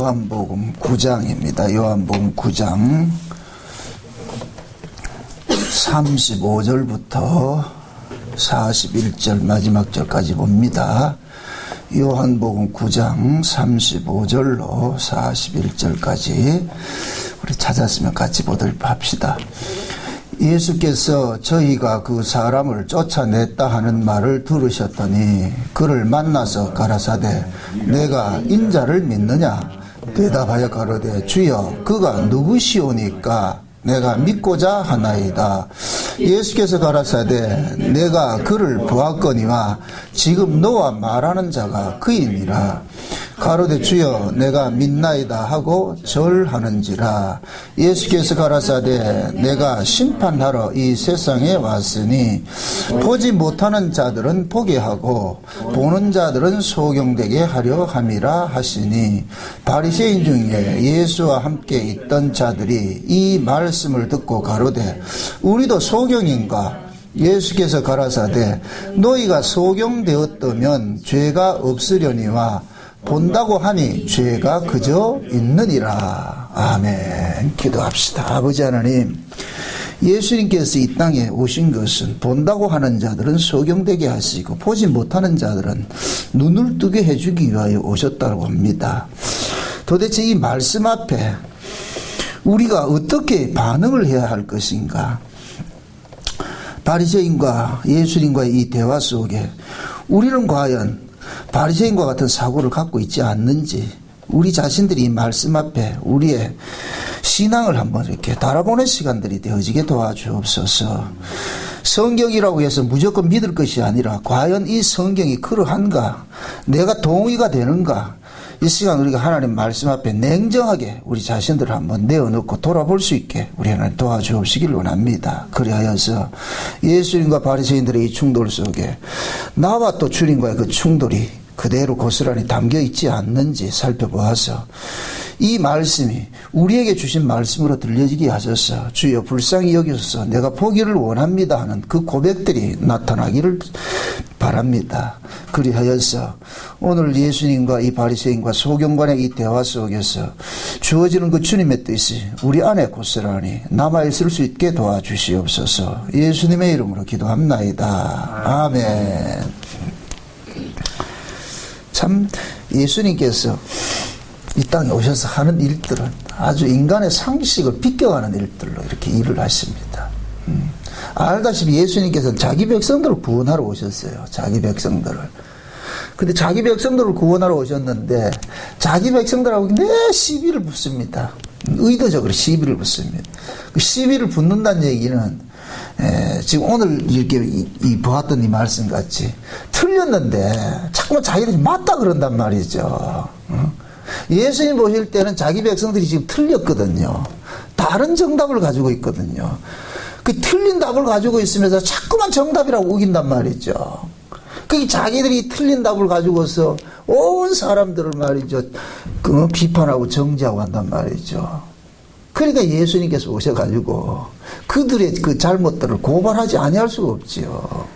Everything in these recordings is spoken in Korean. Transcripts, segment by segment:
요한복음 9장입니다. 요한복음 9장 35절부터 41절 마지막 절까지 봅니다. 요한복음 9장 35절로 41절까지 우리 찾았으면 같이 보도록 합시다. 예수께서 저희가 그 사람을 쫓아냈다 하는 말을 들으셨더니 그를 만나서 가라사대 내가 인자를 믿느냐 대답하여 가로되 주여 그가 누구시오니까 내가 믿고자 하나이다. 예수께서 가라사대 내가 그를 보았거니와 지금 너와 말하는 자가 그이니라. 가로되 주여 내가 믿나이다 하고 절하는지라. 예수께서 가라사대 내가 심판하러 이 세상에 왔으니 보지 못하는 자들은 보게 하고 보는 자들은 소경되게 하려 함이라 하시니 바리새인 중에 예수와 함께 있던 자들이 이 말씀을 듣고 가로되 우리도 소경인가? 예수께서 가라사대 너희가 소경되었다면 죄가 없으려니와 본다고 하니 죄가 그저 있느니라. 아멘. 기도합시다. 아버지 하나님, 예수님께서 이 땅에 오신 것은 본다고 하는 자들은 소경되게 하시고 보지 못하는 자들은 눈을 뜨게 해주기 위하여 오셨다고 합니다. 도대체 이 말씀 앞에 우리가 어떻게 반응을 해야 할 것인가? 바리새인과 예수님과의 이 대화 속에 우리는 과연 바리새인과 같은 사고를 갖고 있지 않는지 우리 자신들이 이 말씀 앞에 우리의 신앙을 한번 이렇게 달아보는 시간들이 되어지게 도와주옵소서. 성경이라고 해서 무조건 믿을 것이 아니라 과연 이 성경이 그러한가, 내가 동의가 되는가, 이 시간 우리가 하나님 말씀 앞에 냉정하게 우리 자신들을 한번 내어놓고 돌아볼 수 있게 우리 하나님 도와주옵시길 원합니다. 그리하여서 예수님과 바리새인들의 이 충돌 속에 나와 또 주님과의 그 충돌이 그대로 고스란히 담겨 있지 않는지 살펴보아서 이 말씀이 우리에게 주신 말씀으로 들려지게 하셔서 주여 불쌍히 여기소서 내가 보기를 원합니다 하는 그 고백들이 나타나기를 바랍니다. 그리하여서 오늘 예수님과 이 바리새인과 소경관의 이 대화 속에서 주어지는 그 주님의 뜻이 우리 안에 고스란히 남아있을 수 있게 도와주시옵소서. 예수님의 이름으로 기도합나이다. 아멘. 참 예수님께서 이 땅에 오셔서 하는 일들은 아주 인간의 상식을 비껴가는 일들로 이렇게 일을 하십니다. 알다시피 예수님께서는 자기 백성들을 구원하러 오셨어요. 자기 백성들을. 근데 자기 백성들을 구원하러 오셨는데 자기 백성들하고 내 시비를 붙습니다. 의도적으로 시비를 붙습니다. 그 시비를 붙는다는 얘기는 지금 오늘 이렇게 보았던 이 말씀 같이 틀렸는데 자꾸만 자기들이 맞다 그런단 말이죠. 예수님 보실 때는 자기 백성들이 지금 틀렸거든요. 다른 정답을 가지고 있거든요. 그 틀린 답을 가지고 있으면서 자꾸만 정답이라고 우긴단 말이죠. 그 자기들이 틀린 답을 가지고서 온 사람들을 말이죠. 그 비판하고 정죄하고 한단 말이죠. 그러니까 예수님께서 오셔가지고 그들의 그 잘못들을 고발하지 아니할 수가 없지요.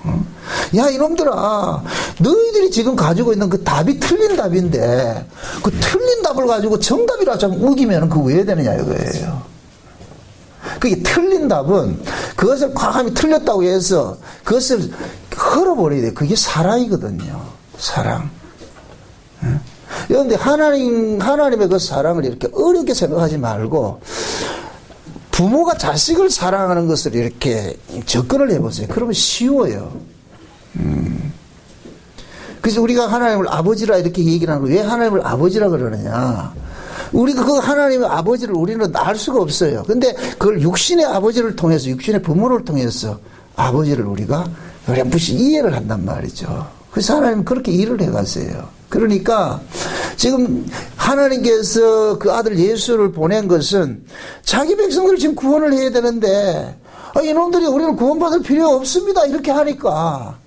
야 이놈들아 너희들이 지금 가지고 있는 그 답이 틀린 답인데 그 틀린 답을 가지고 정답이라 좀 우기면 그거 왜 되느냐 이거예요. 그게 틀린 답은 그것을 과감히 틀렸다고 해서 그것을 헐어버려야 돼. 그게 사랑이거든요. 사랑. 그런데 하나님의 그 사랑을 이렇게 어렵게 생각하지 말고 부모가 자식을 사랑하는 것을 이렇게 접근을 해보세요. 그러면 쉬워요. 그래서 우리가 하나님을 아버지라 이렇게 얘기를 하는 거 왜 하나님을 아버지라 그러느냐. 우리가 그 하나님의 아버지를 우리는 알 수가 없어요. 근데 그걸 육신의 아버지를 통해서 육신의 부모를 통해서 아버지를 우리가 어렴풋이 이해를 한단 말이죠. 그래서 하나님은 그렇게 일을 해가세요. 그러니까 지금 하나님께서 그 아들 예수를 보낸 것은 자기 백성들을 지금 구원을 해야 되는데 이놈들이 우리는 구원받을 필요 없습니다 이렇게 하니까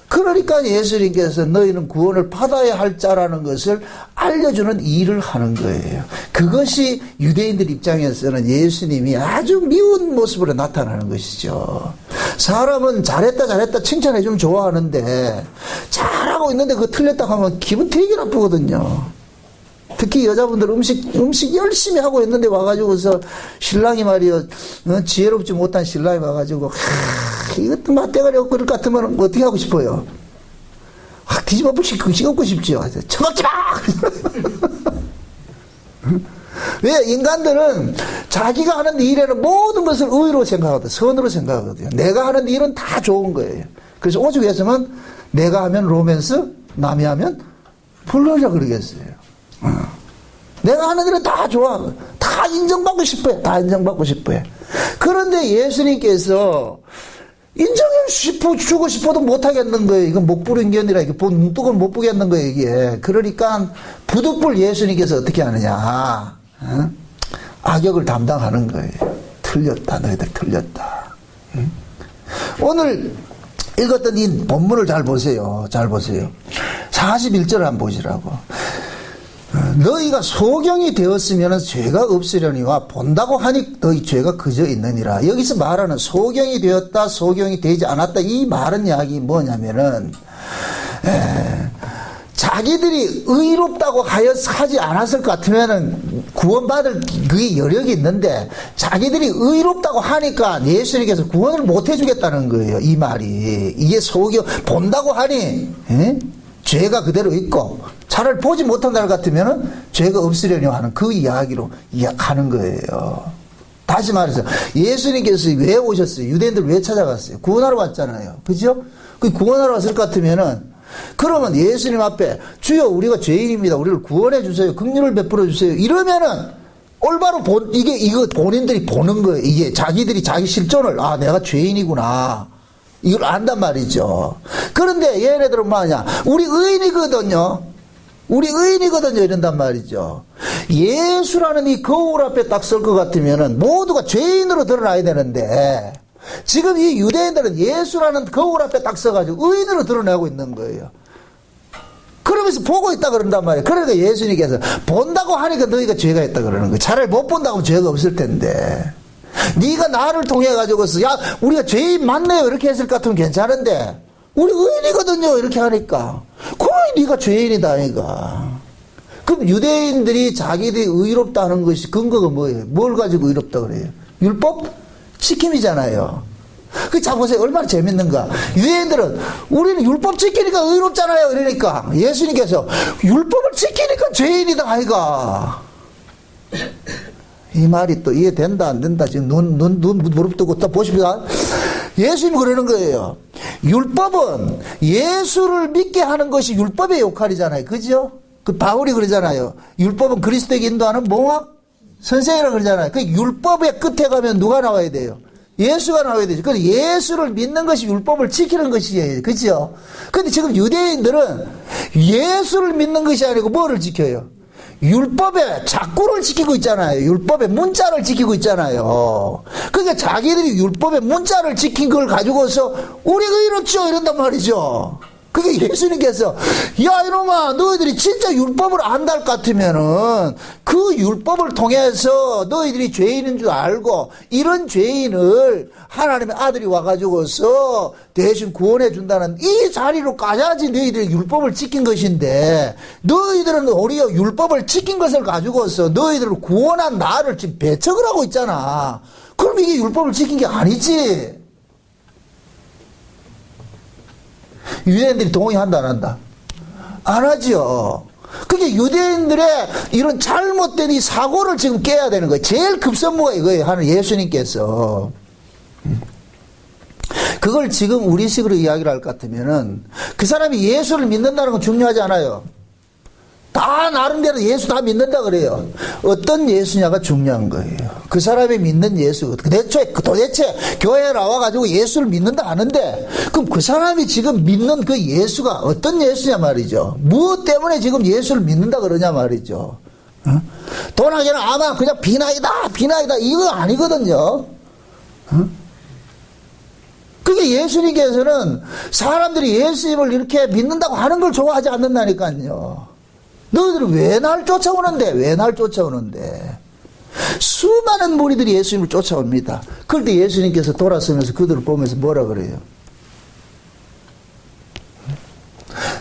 그러니까 예수님께서 너희는 구원을 받아야 할 자라는 것을 알려주는 일을 하는 거예요. 그것이 유대인들 입장에서는 예수님이 아주 미운 모습으로 나타나는 것이죠. 사람은 잘했다 칭찬해주면 좋아하는데 잘하고 있는데 그거 틀렸다고 하면 기분 되게 나쁘거든요. 특히 여자분들 음식 열심히 하고 있는데 와가지고서 신랑이 말이요, 지혜롭지 못한 신랑이 와가지고, 이것도 맛대가리 없고 그럴 것 같으면 어떻게 하고 싶어요? 확 뒤집어 씌고 싶지요. 처먹지 마! 왜? 인간들은 자기가 하는 일에는 모든 것을 의로 생각하거든. 선으로 생각하거든요. 내가 하는 일은 다 좋은 거예요. 그래서 오죽 했으면 내가 하면 로맨스, 남이 하면 불러라 그러겠어요. 내가 하는 일은 다 좋아. 다 인정받고 싶어요. 다 인정받고 싶어요. 그런데 예수님께서 인정해주고 싶어도 못하겠는 거예요. 이건 목불인견이라, 이게 눈뜨고 못 보겠는 거예요, 이게. 그러니까 부득불 예수님께서 어떻게 하느냐. 악역을 담당하는 거예요. 틀렸다, 너희들 틀렸다. 오늘 읽었던 이 본문을 잘 보세요. 잘 보세요. 41절 한번 보시라고. 너희가 소경이 되었으면 죄가 없으려니와 본다고 하니 너희 죄가 그저 있느니라. 여기서 말하는 소경이 되었다, 소경이 되지 않았다, 이 말은 이야기 뭐냐면은 자기들이 의롭다고 하지 않았을 것 같으면은 구원받을 그 여력이 있는데 자기들이 의롭다고 하니까 예수님께서 구원을 못 해주겠다는 거예요. 이 말이. 이게 소경, 본다고 하니 죄가 그대로 있고 차라리 보지 못한 날 같으면은 죄가 없으려니 하는 그 이야기로 하는 거예요. 다시 말해서 예수님께서 왜 오셨어요? 유대인들 왜 찾아갔어요? 구원하러 왔잖아요. 그죠? 그 구원하러 왔을 것 같으면은 그러면 예수님 앞에 주여 우리가 죄인입니다. 우리를 구원해 주세요. 긍휼을 베풀어 주세요. 이러면은 올바로 이거 본인들이 보는 거예요. 이게 자기들이 자기 실존을 내가 죄인이구나. 이걸 안단 말이죠. 그런데 얘네들은 뭐하냐? 우리 의인이거든요. 이런단 말이죠. 예수라는 이 거울 앞에 딱 설 것 같으면은 모두가 죄인으로 드러나야 되는데 지금 이 유대인들은 예수라는 거울 앞에 딱 서가지고 의인으로 드러나고 있는 거예요. 그러면서 보고 있다 그런단 말이에요. 그러니까 예수님께서 본다고 하니까 너희가 죄가 있다 그러는 거예요. 차라리 못 본다고 하면 죄가 없을 텐데. 네가 나를 통해 가지고서 우리가 죄인 맞네요 이렇게 했을 것 같으면 괜찮은데 우리 의인이거든요 이렇게 하니까 거의 네가 죄인이다 아이가. 그럼 유대인들이 자기들이 의롭다 하는 것이 근거가 뭐예요? 뭘 가지고 의롭다 그래요? 율법 지킴이잖아요. 자 보세요 얼마나 재밌는가. 유대인들은 우리는 율법 지키니까 의롭잖아요 이러니까 예수님께서 율법을 지키니까 죄인이다 아이가. 이 말이 또 이해된다 안 된다. 지금 눈 무릎 뜨고 딱 보십니다. 예수님이 그러는 거예요. 율법은 예수를 믿게 하는 것이 율법의 역할이잖아요. 그죠? 그 바울이 그러잖아요. 율법은 그리스도에게 인도하는 몽학 선생이라고 그러잖아요. 그 율법의 끝에 가면 누가 나와야 돼요? 예수가 나와야 되죠. 그래서 예수를 믿는 것이 율법을 지키는 것이에요. 그죠? 근데 지금 유대인들은 예수를 믿는 것이 아니고 뭐를 지켜요? 율법의 작구를 지키고 있잖아요. 율법의 문자를 지키고 있잖아요. 그러니까 자기들이 율법의 문자를 지킨 걸 가지고서 우리가 이렇죠 이런단 말이죠. 그게 예수님께서 야 이놈아 너희들이 진짜 율법을 안다 할 것 같으면은 그 율법을 통해서 너희들이 죄인인 줄 알고 이런 죄인을 하나님의 아들이 와가지고서 대신 구원해 준다는 이 자리로 가야지 너희들이 율법을 지킨 것인데 너희들은 오히려 율법을 지킨 것을 가지고서 너희들을 구원한 나를 지금 배척을 하고 있잖아. 그럼 이게 율법을 지킨 게 아니지. 유대인들이 동의한다 안 한다? 안 하죠. 그게 유대인들의 이런 잘못된 이 사고를 지금 깨야 되는 거예요. 제일 급선무가 이거예요. 하는 예수님께서. 그걸 지금 우리식으로 이야기를 할 것 같으면은 그 사람이 예수를 믿는다는 건 중요하지 않아요. 다 나름대로 예수 다 믿는다 그래요. 어떤 예수냐가 중요한 거예요. 그 사람이 믿는 예수. 도대체 교회에 나와가지고 예수를 믿는다 하는데 그럼 그 사람이 지금 믿는 그 예수가 어떤 예수냐 말이죠. 무엇 때문에 지금 예수를 믿는다 그러냐 말이죠. 돈하기는 아마 그냥 비나이다 이거 아니거든요. 그게 예수님께서는 사람들이 예수님을 이렇게 믿는다고 하는 걸 좋아하지 않는다니까요. 너희들은 왜 날 쫓아오는데 수많은 무리들이 예수님을 쫓아옵니다. 그런데 예수님께서 돌아서면서 그들을 보면서 뭐라 그래요?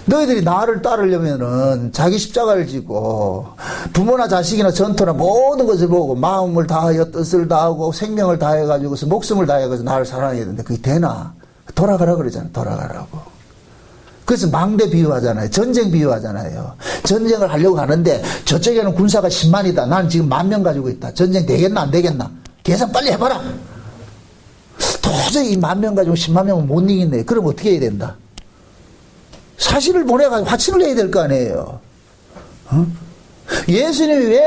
너희들이 나를 따르려면은 자기 십자가를 지고 부모나 자식이나 전토나 모든 것을 보고 마음을 다하여 뜻을 다하고 생명을 다해가지고서 목숨을 다해가지고 나를 사랑해야 되는데 그게 되나? 돌아가라 그러잖아. 돌아가라고. 그래서 망대 비유하잖아요. 전쟁 비유하잖아요. 전쟁을 하려고 하는데 저쪽에는 군사가 10만이다. 난 지금 10,000명 가지고 있다. 전쟁 되겠나 안 되겠나? 계산 빨리 해봐라. 도저히 이 10,000명 가지고 10만 명은 못 이기네. 그럼 어떻게 해야 된다? 사실을 보내가지고 화친을 해야 될 거 아니에요. 어? 예수님이 왜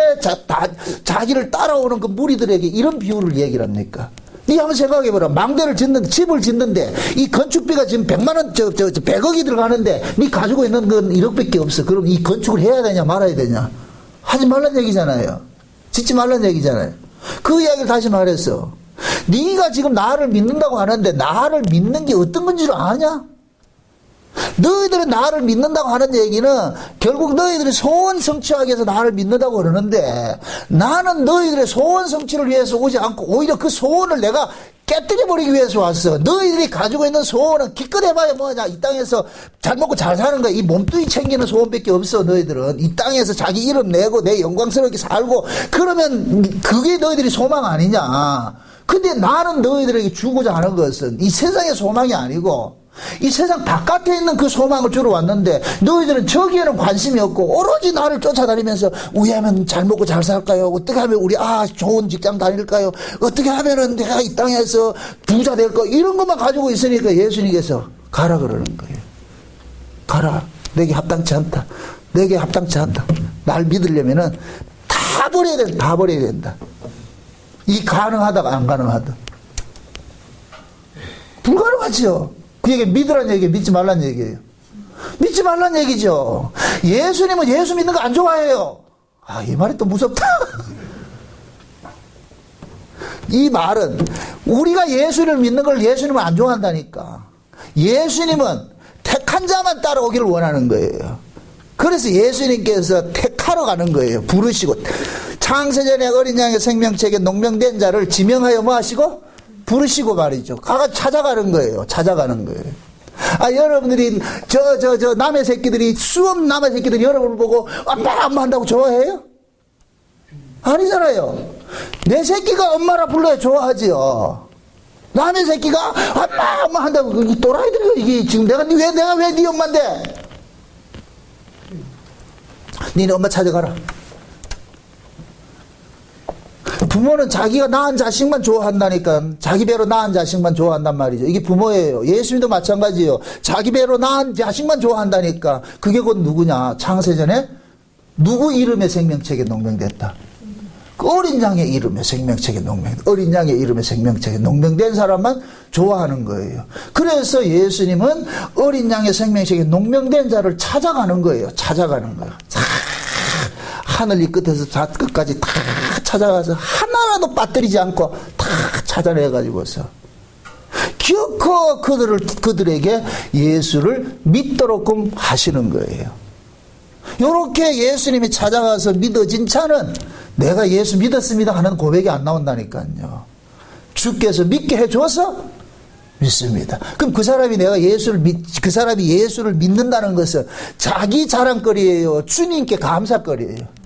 자기를 따라오는 그 무리들에게 이런 비유를 얘기를 합니까? 니 한번 생각해보라. 망대를 짓는데, 집을 짓는데, 이 건축비가 지금 100만원, 100억이 들어가는데, 니 가지고 있는 건 1억밖에 없어. 그럼 이 건축을 해야 되냐, 말아야 되냐? 하지 말란 얘기잖아요. 짓지 말란 얘기잖아요. 그 이야기를 다시 말했어. 니가 지금 나를 믿는다고 하는데, 나를 믿는 게 어떤 건지를 아냐? 너희들은 나를 믿는다고 하는 얘기는 결국 너희들이 소원 성취하기 위해서 나를 믿는다고 그러는데 나는 너희들의 소원 성취를 위해서 오지 않고 오히려 그 소원을 내가 깨뜨려버리기 위해서 왔어. 너희들이 가지고 있는 소원은 기껏 해봐야 뭐냐. 이 땅에서 잘 먹고 잘 사는 거야. 이 몸뚱이 챙기는 소원밖에 없어. 너희들은 이 땅에서 자기 이름 내고 내 영광스럽게 살고 그러면 그게 너희들이 소망 아니냐. 근데 나는 너희들에게 주고자 하는 것은 이 세상의 소망이 아니고 이 세상 바깥에 있는 그 소망을 주러 왔는데 너희들은 저기에는 관심이 없고 오로지 나를 쫓아다니면서 우리 하면 잘 먹고 잘 살까요? 어떻게 하면 우리 좋은 직장 다닐까요? 어떻게 하면은 내가 이 땅에서 부자 될까? 이런 것만 가지고 있으니까 예수님께서 가라 그러는 거예요. 가라. 내게 합당치 않다. 내게 합당치 않다. 날 믿으려면은 다 버려야 된다. 다 버려야 된다. 이 가능하다가 안 가능하다. 불가능하지요. 그 얘기 믿으란 얘기예요. 믿지 말란 얘기예요. 믿지 말란 얘기죠. 예수님은 예수 믿는 거 안 좋아해요. 이 말이 또 무섭다. 이 말은 우리가 예수를 믿는 걸 예수님은 안 좋아한다니까. 예수님은 택한 자만 따라오기를 원하는 거예요. 그래서 예수님께서 택하러 가는 거예요. 부르시고 창세전에 어린 양의 생명책에 농명된 자를 지명하여 뭐 하시고? 부르시고 말이죠. 가가 찾아가는 거예요. 찾아가는 거예요. 여러분들이, 남의 새끼들이, 수업 남의 새끼들이 여러분을 보고, 엄마 한다고 좋아해요? 아니잖아요. 내 새끼가 엄마라 불러야 좋아하지요. 남의 새끼가 엄마 한다고, 이 또라이들이, 이게 지금 내가 왜 네 엄마인데? 니네 엄마 찾아가라. 부모는 자기가 낳은 자식만 좋아한다니까. 자기 배로 낳은 자식만 좋아한단 말이죠. 이게 부모예요. 예수님도 마찬가지예요. 자기 배로 낳은 자식만 좋아한다니까. 그게 곧 누구냐. 창세전에 누구 이름의 생명책에 농명됐다. 그 어린 양의 이름의 생명책에 어린 양의 이름의 생명책에 농명된 사람만 좋아하는 거예요. 그래서 예수님은 어린 양의 생명책에 농명된 자를 찾아가는 거예요. 찾아가는 거예요. 하늘 이 끝에서 저 끝까지 다 찾아가서 하나라도 빠뜨리지 않고 다 찾아내가지고서 기어코 그들에게 예수를 믿도록끔 하시는 거예요. 이렇게 예수님이 찾아가서 믿어진 자는 내가 예수 믿었습니다 하는 고백이 안 나온다니까요. 주께서 믿게 해줘서 믿습니다. 그럼 그 사람이 그 사람이 예수를 믿는다는 것은 자기 자랑거리예요. 주님께 감사거리예요.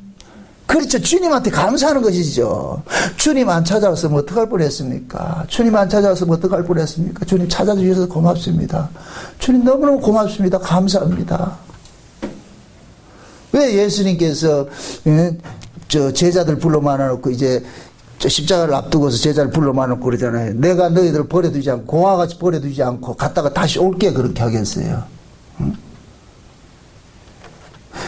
그렇죠. 주님한테 감사하는 것이죠. 주님 안 찾아왔으면 어떡할 뻔했습니까? 주님 안 찾아왔으면 어떡할 뻔했습니까? 주님 찾아주셔서 고맙습니다. 주님 너무너무 고맙습니다. 감사합니다. 왜 예수님께서 제자들 불러 모아놓고 이제 십자가를 앞두고서 제자를 불러 모아놓고 그러잖아요. 내가 너희들 버려두지 않고 고와 같이 버려두지 않고 갔다가 다시 올게 그렇게 하겠어요. 응?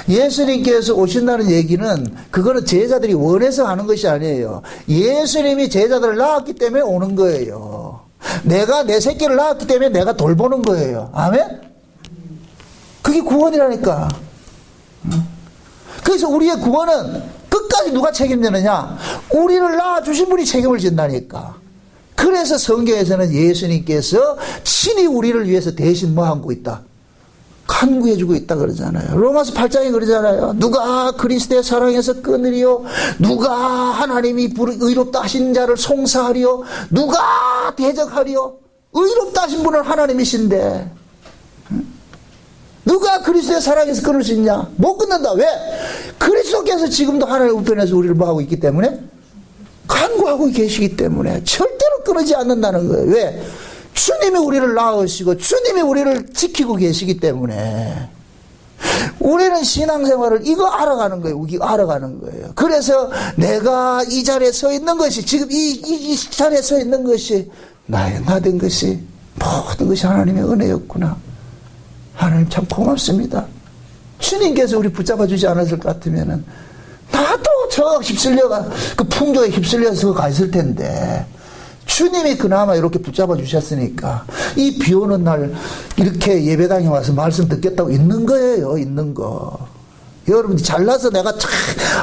예수님께서 오신다는 얘기는 그거는 제자들이 원해서 하는 것이 아니에요. 예수님이 제자들을 낳았기 때문에 오는 거예요. 내가 내 새끼를 낳았기 때문에 내가 돌보는 거예요. 아멘? 그게 구원이라니까. 그래서 우리의 구원은 끝까지 누가 책임지느냐? 우리를 낳아주신 분이 책임을 진다니까. 그래서 성경에서는 예수님께서 친히 우리를 위해서 대신 뭐 하고 있다? 간구해주고 있다 그러잖아요. 로마서 8장에 그러잖아요. 누가 그리스도의 사랑에서 끊으리요? 누가 하나님이 의롭다 하신 자를 송사하리요? 누가 대적하리요? 의롭다 하신 분은 하나님이신데 누가 그리스도의 사랑에서 끊을 수 있냐? 못 끊는다. 왜? 그리스도께서 지금도 하나님의 우편에서 우리를 뭐하고 있기 때문에? 간구하고 계시기 때문에 절대로 끊어지 않는다는 거예요. 왜? 주님이 우리를 낳으시고 주님이 우리를 지키고 계시기 때문에 우리는 신앙생활을 이거 알아가는 거예요. 이거 알아가는 거예요. 그래서 내가 이 자리에 서 있는 것이 지금 이 자리에 서 있는 것이 나 된 것이 모든 것이 하나님의 은혜였구나. 하나님 참 고맙습니다. 주님께서 우리 붙잡아 주지 않았을 것 같으면은 나도 저 휩쓸려가 그 풍조에 휩쓸려서 가 있을 텐데 주님이 그나마 이렇게 붙잡아 주셨으니까 이 비 오는 날 이렇게 예배당에 와서 말씀 듣겠다고 있는 거예요. 있는 거. 여러분이 잘나서 내가 참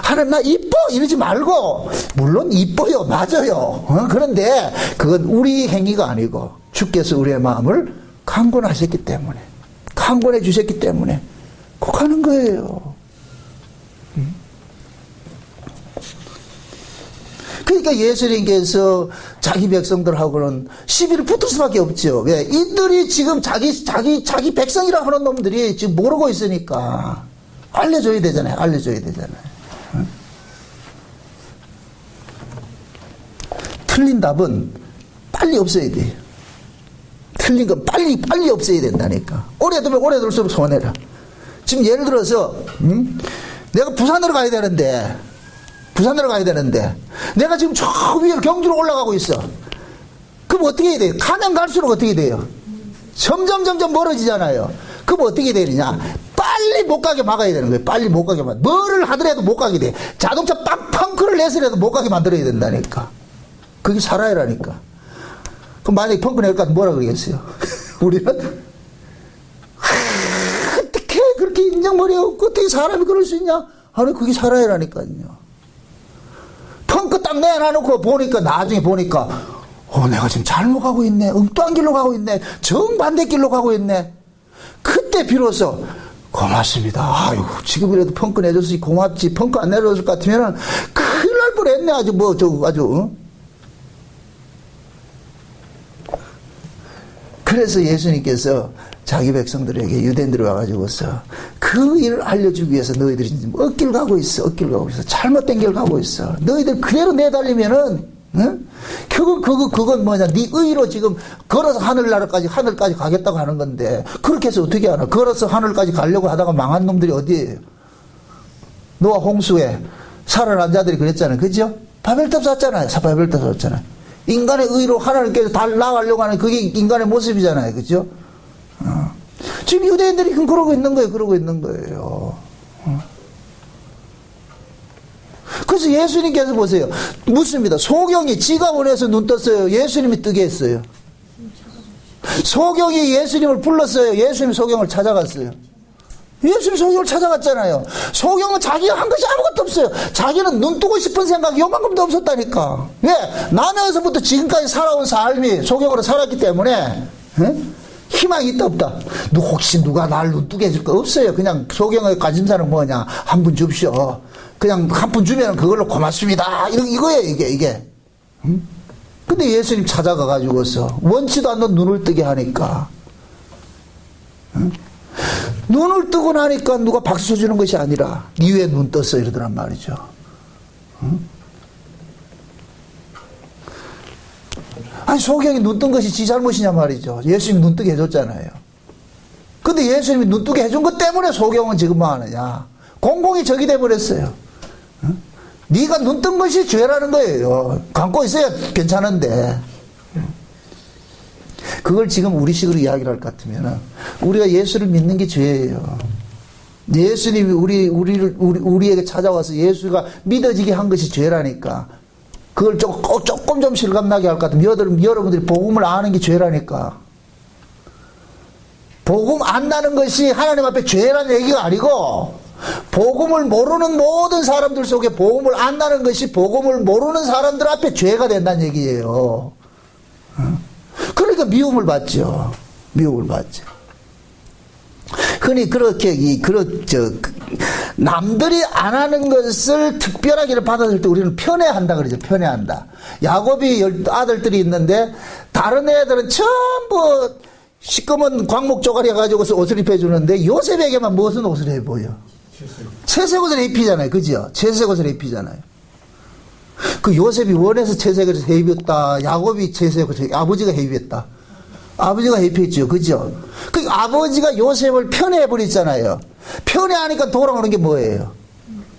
하나님 나 이뻐 이러지 말고 물론 이뻐요. 맞아요. 그런데 그건 우리 행위가 아니고 주께서 우리의 마음을 강권하셨기 때문에 강권해 주셨기 때문에 꼭 하는 거예요. 그러니까 예수님께서 자기 백성들하고는 시비를 붙을 수밖에 없죠. 왜? 이들이 지금 자기 백성이라 하는 놈들이 지금 모르고 있으니까 알려줘야 되잖아요. 알려줘야 되잖아요. 응? 틀린 답은 빨리 없어야 돼요. 틀린 건 빨리 없어야 된다니까. 오래 두면 오래 둘수록 손해라. 지금 예를 들어서 내가 부산으로 가야 되는데 내가 지금 저 위로 경주로 올라가고 있어. 그럼 어떻게 해야 돼요? 가면 갈수록 어떻게 돼요? 점점 멀어지잖아요. 그럼 어떻게 되느냐? 빨리 못 가게 막아야 되는 거예요. 빨리 못 가게 뭐를 하더라도 못 가게 돼. 자동차 펑크를 내서라도 못 가게 만들어야 된다니까. 그게 사랑이라니까. 그럼 만약에 펑크 낼 것 같으면 뭐라 그러겠어요? 우리는 어떻게 그렇게 인정머리 없고 어떻게 사람이 그럴 수 있냐? 아니 그게 사랑이라니까요. 펑크 딱 내놔놓고 보니까 나중에 보니까 내가 지금 잘못 가고 있네. 엉뚱한 길로 가고 있네. 정반대 길로 가고 있네. 그때 비로소 고맙습니다. 아이고 지금이라도 펑크 내줬으니 고맙지. 펑크 안 내줬을 것 같으면 큰일 날 뻔했네. 아주 그래서 예수님께서 자기 백성들에게 유대인들이 와가지고서 그 일을 알려주기 위해서 너희들이 억길 가고 있어. 잘못된 길 가고 있어. 너희들 그대로 내달리면은 응? 그건 뭐냐? 네 의로 지금 걸어서 하늘까지 가겠다고 하는 건데 그렇게 해서 어떻게 하나? 걸어서 하늘까지 가려고 하다가 망한 놈들이 어디예요? 노아 홍수에 살아난 자들이 그랬잖아요. 그죠? 바벨탑 샀잖아요. 바벨탑 샀잖아요. 인간의 의로 하나님께서 다 나가려고 하는 그게 인간의 모습이잖아요. 그죠? 지금 유대인들이 그러고 있는 거예요. 그래서 예수님께서 보세요. 묻습니다. 소경이 지가 원해서 눈 떴어요. 예수님이 뜨게 했어요. 소경이 예수님을 불렀어요. 예수님이 소경을 찾아갔어요. 예수님 소경을 찾아갔잖아요. 소경은 자기가 한 것이 아무것도 없어요. 자기는 눈 뜨고 싶은 생각이 요만큼도 없었다니까. 왜? 나면서부터 지금까지 살아온 삶이 소경으로 살았기 때문에 희망이 있다 없다. 혹시 누가 날 눈 뜨게 해줄 거 없어요. 그냥 소경의 관심사는 뭐냐? 한 분 줍시오. 그냥 한 푼 주면 그걸로 고맙습니다. 이거예요, 이게. 근데 예수님 찾아가가지고서 원치도 않는 눈을 뜨게 하니까. 눈을 뜨고 나니까 누가 박수 주는 것이 아니라 니 왜 눈 떴어? 이러더란 말이죠. 아니, 소경이 눈 뜬 것이 지 잘못이냐 말이죠. 예수님이 눈 뜨게 해줬잖아요. 근데 예수님이 눈 뜨게 해준 것 때문에 소경은 지금 뭐 하느냐? 공공이 적이 돼버렸어요. 네가 눈 뜬 것이 죄라는 거예요. 감고 있어야 괜찮은데. 그걸 지금 우리식으로 이야기를 할 것 같으면 우리가 예수를 믿는 게 죄예요. 예수님이 우리에게 찾아와서 예수가 믿어지게 한 것이 죄라니까. 그걸 조금 좀 실감나게 할 것 같으면 여러분들이 복음을 아는 게 죄라니까. 복음 안 나는 것이 하나님 앞에 죄라는 얘기가 아니고 복음을 모르는 모든 사람들 속에 복음을 안 나는 것이 복음을 모르는 사람들 앞에 죄가 된다는 얘기예요. 그러니까 미움을 받죠. 흔히 남들이 안 하는 것을 특별하게 받았을 때 우리는 편애한다 그러죠. 편애한다. 야곱이 10 아들들이 있는데 다른 애들은 전부 시꺼먼 광목 쪼가리 해가지고서 옷을 입혀주는데 요셉에게만 무슨 옷을 입어요? 채색 옷을 입히잖아요. 그죠? 채색 옷을 입히잖아요. 그 요셉이 원해서 채색을 입혔다. 야곱이 채색을, 아버지가 입혔다. 아버지가 입혔죠. 그죠? 그 아버지가 요셉을 편애해버렸잖아요. 편애하니까 돌아오는 게 뭐예요?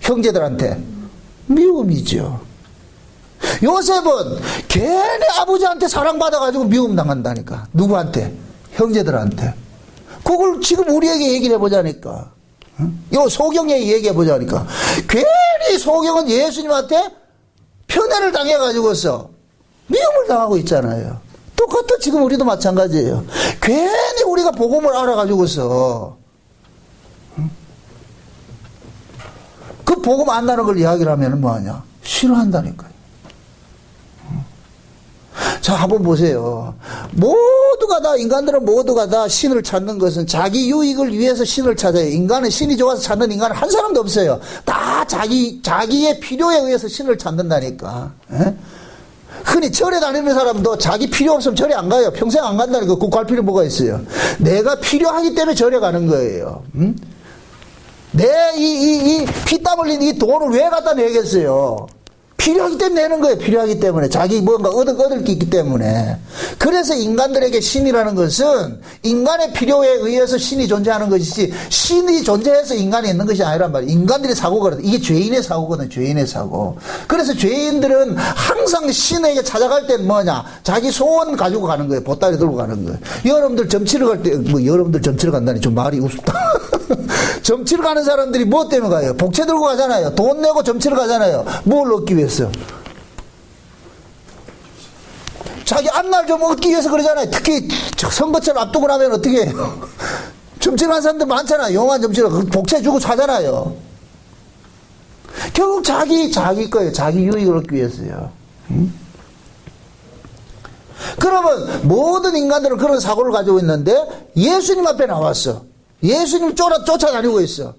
형제들한테 미움이죠. 요셉은 괜히 아버지한테 사랑받아가지고 미움 당한다니까. 누구한테? 형제들한테. 그걸 지금 우리에게 얘기를 해보자니까. 요 소경에 얘기해보자니까. 괜히 소경은 예수님한테 편애를 당해가지고서 미움을 당하고 있잖아요. 똑같아. 지금 우리도 마찬가지예요. 괜히 우리가 복음을 알아가지고서 그 복음 안다는 걸 이야기를 하면 뭐하냐? 싫어한다니까요. 자, 한번 보세요. 모두가 다, 인간들은 모두가 다 신을 찾는 것은 자기 유익을 위해서 신을 찾아요. 인간은 신이 좋아서 찾는 인간은 한 사람도 없어요. 다 자기의 필요에 의해서 신을 찾는다니까. 에? 흔히 절에 다니는 사람도 자기 필요 없으면 절에 안 가요. 평생 안 간다니까. 그 갈 필요 뭐가 있어요? 내가 필요하기 때문에 절에 가는 거예요. 응? 내 피땀 흘린 이 돈을 왜 갖다 내겠어요? 필요하기 때문에 내는 거예요. 필요하기 때문에. 자기 뭔가 얻을 게 있기 때문에. 그래서 인간들에게 신이라는 것은 인간의 필요에 의해서 신이 존재하는 것이지 신이 존재해서 인간이 있는 것이 아니란 말이에요. 인간들의 사고거든. 이게 죄인의 사고거든. 죄인의 사고. 그래서 죄인들은 항상 신에게 찾아갈 때는 뭐냐? 자기 소원 가지고 가는 거예요. 보따리 들고 가는 거예요. 여러분들 점치러 갈 때, 여러분들 점치러 간다니 좀 말이 우습다. 점치러 가는 사람들이 뭐 때문에 가요? 복채 들고 가잖아요. 돈 내고 점치러 가잖아요. 뭘 얻기 위해서? 자기 앞날 좀 얻기 위해서 그러잖아요. 특히 선거철 앞두고 나면 어떻게 해요? 점치러 가는 사람들 많잖아요. 용한 점치러 복채 주고 사잖아요. 결국 자기 거예요. 자기 유익을 얻기 위해서요. 그러면 모든 인간들은 그런 사고를 가지고 있는데 예수님 앞에 나왔어. 예수님을 쫓아다니고 있어.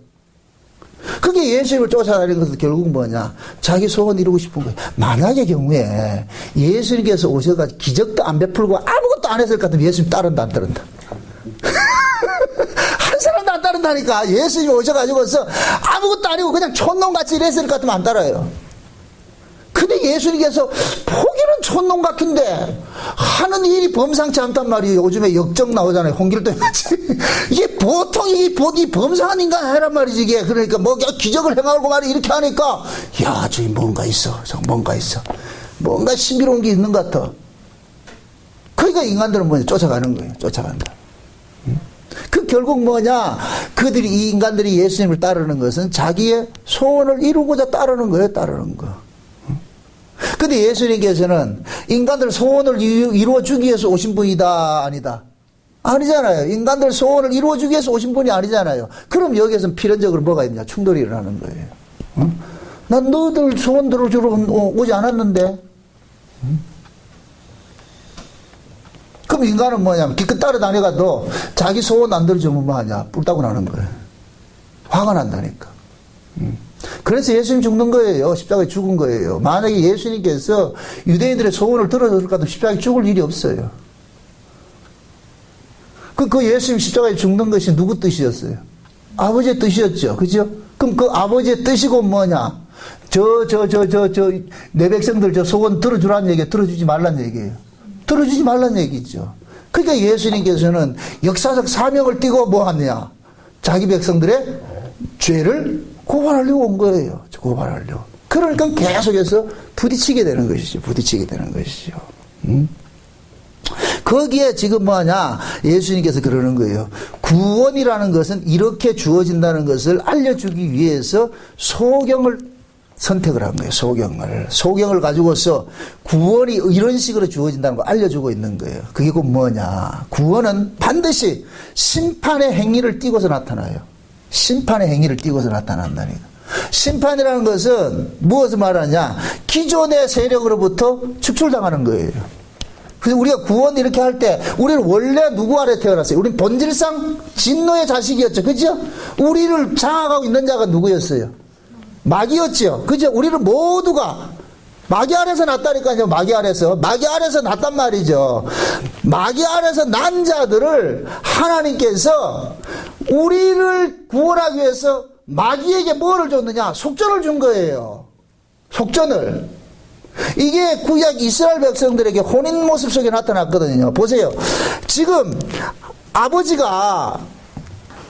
그게 예수님을 쫓아다니는 것은 결국 뭐냐? 자기 소원 이루고 싶은 거예요. 만약의 경우에 예수님께서 오셔가지고 기적도 안 베풀고 아무것도 안 했을 것 같으면 예수님 따른다, 안 따른다? 한 사람도 안 따른다니까. 예수님이 오셔가지고서 아무것도 아니고 그냥 촌놈같이 이랬을 것 같으면 안 따라요. 근데 예수님께서 보기는 촌놈 같은데 하는 일이 범상치 않단 말이에요. 요즘에 역적 나오잖아요. 홍길동 같이. 이게 보통 이 범상한 인간 아니란 말이지 이게. 그러니까 뭐 기적을 행하고 말이 이렇게 하니까 야 저기 뭔가 있어. 뭔가 있어. 뭔가 신비로운 게 있는 것 같아. 그러니까 인간들은 뭐냐? 쫓아가는 거예요. 쫓아간다. 그 결국 뭐냐? 이 인간들이 예수님을 따르는 것은 자기의 소원을 이루고자 따르는 거예요. 따르는 거. 근데 예수님께서는 인간들 소원을 이루어주기 위해서 오신 분이다, 아니다? 아니잖아요. 인간들 소원을 이루어주기 위해서 오신 분이 아니잖아요. 그럼 여기에서는 필연적으로 뭐가 있냐? 충돌이 일어나는 거예요. 응? 난 너희들 소원 들어주러 오지 않았는데? 응? 그럼 인간은 뭐냐면 기껏 따라다녀가도 자기 소원 안 들어주면 뭐하냐? 뿔따고 나는 거예요. 화가 난다니까. 응? 그래서 예수님 죽는 거예요. 십자가에 죽은 거예요. 만약에 예수님께서 유대인들의 소원을 들어줬을 것 같으면 십자가에 죽을 일이 없어요. 그 예수님 십자가에 죽는 것이 누구 뜻이었어요? 아버지의 뜻이었죠. 그죠? 그럼 그 아버지의 뜻이고 뭐냐? 내 백성들 저 소원 들어주라는 얘기예요. 들어주지 말란 얘기예요. 들어주지 말란 얘기죠. 그러니까 예수님께서는 역사적 사명을 띠고 뭐 하느냐? 자기 백성들의 죄를 고발하려고 온 거예요. 고발하려고. 그러니까 계속해서 부딪히게 되는 것이죠. 부딪히게 되는 것이죠. 거기에 지금 뭐하냐? 예수님께서 그러는 거예요. 구원이라는 것은 이렇게 주어진다는 것을 알려주기 위해서 소경을 선택을 한 거예요. 소경을 가지고서 구원이 이런 식으로 주어진다는 걸 알려주고 있는 거예요. 그게 곧 뭐냐? 구원은 반드시 심판의 행위를 띠고서 나타나요. 심판의 행위를 띠고서 나타난다니까. 심판이라는 것은 무엇을 말하냐? 기존의 세력으로부터 축출당하는 거예요. 그래서 우리가 구원 이렇게 할 때 우리는 원래 누구 아래 태어났어요? 우리는 본질상 진노의 자식이었죠. 그죠? 우리를 장악하고 있는 자가 누구였어요? 마귀였죠. 그죠? 우리는 모두가 마귀 아래서 났다니까요. 마귀 아래서 났단 말이죠. 마귀 아래서 난 자들을 하나님께서 우리를 구원하기 위해서 마귀에게 뭐를 줬느냐? 속전을 준 거예요. 속전을. 이게 구약 이스라엘 백성들에게 혼인 모습 속에 나타났거든요. 보세요. 지금 아버지가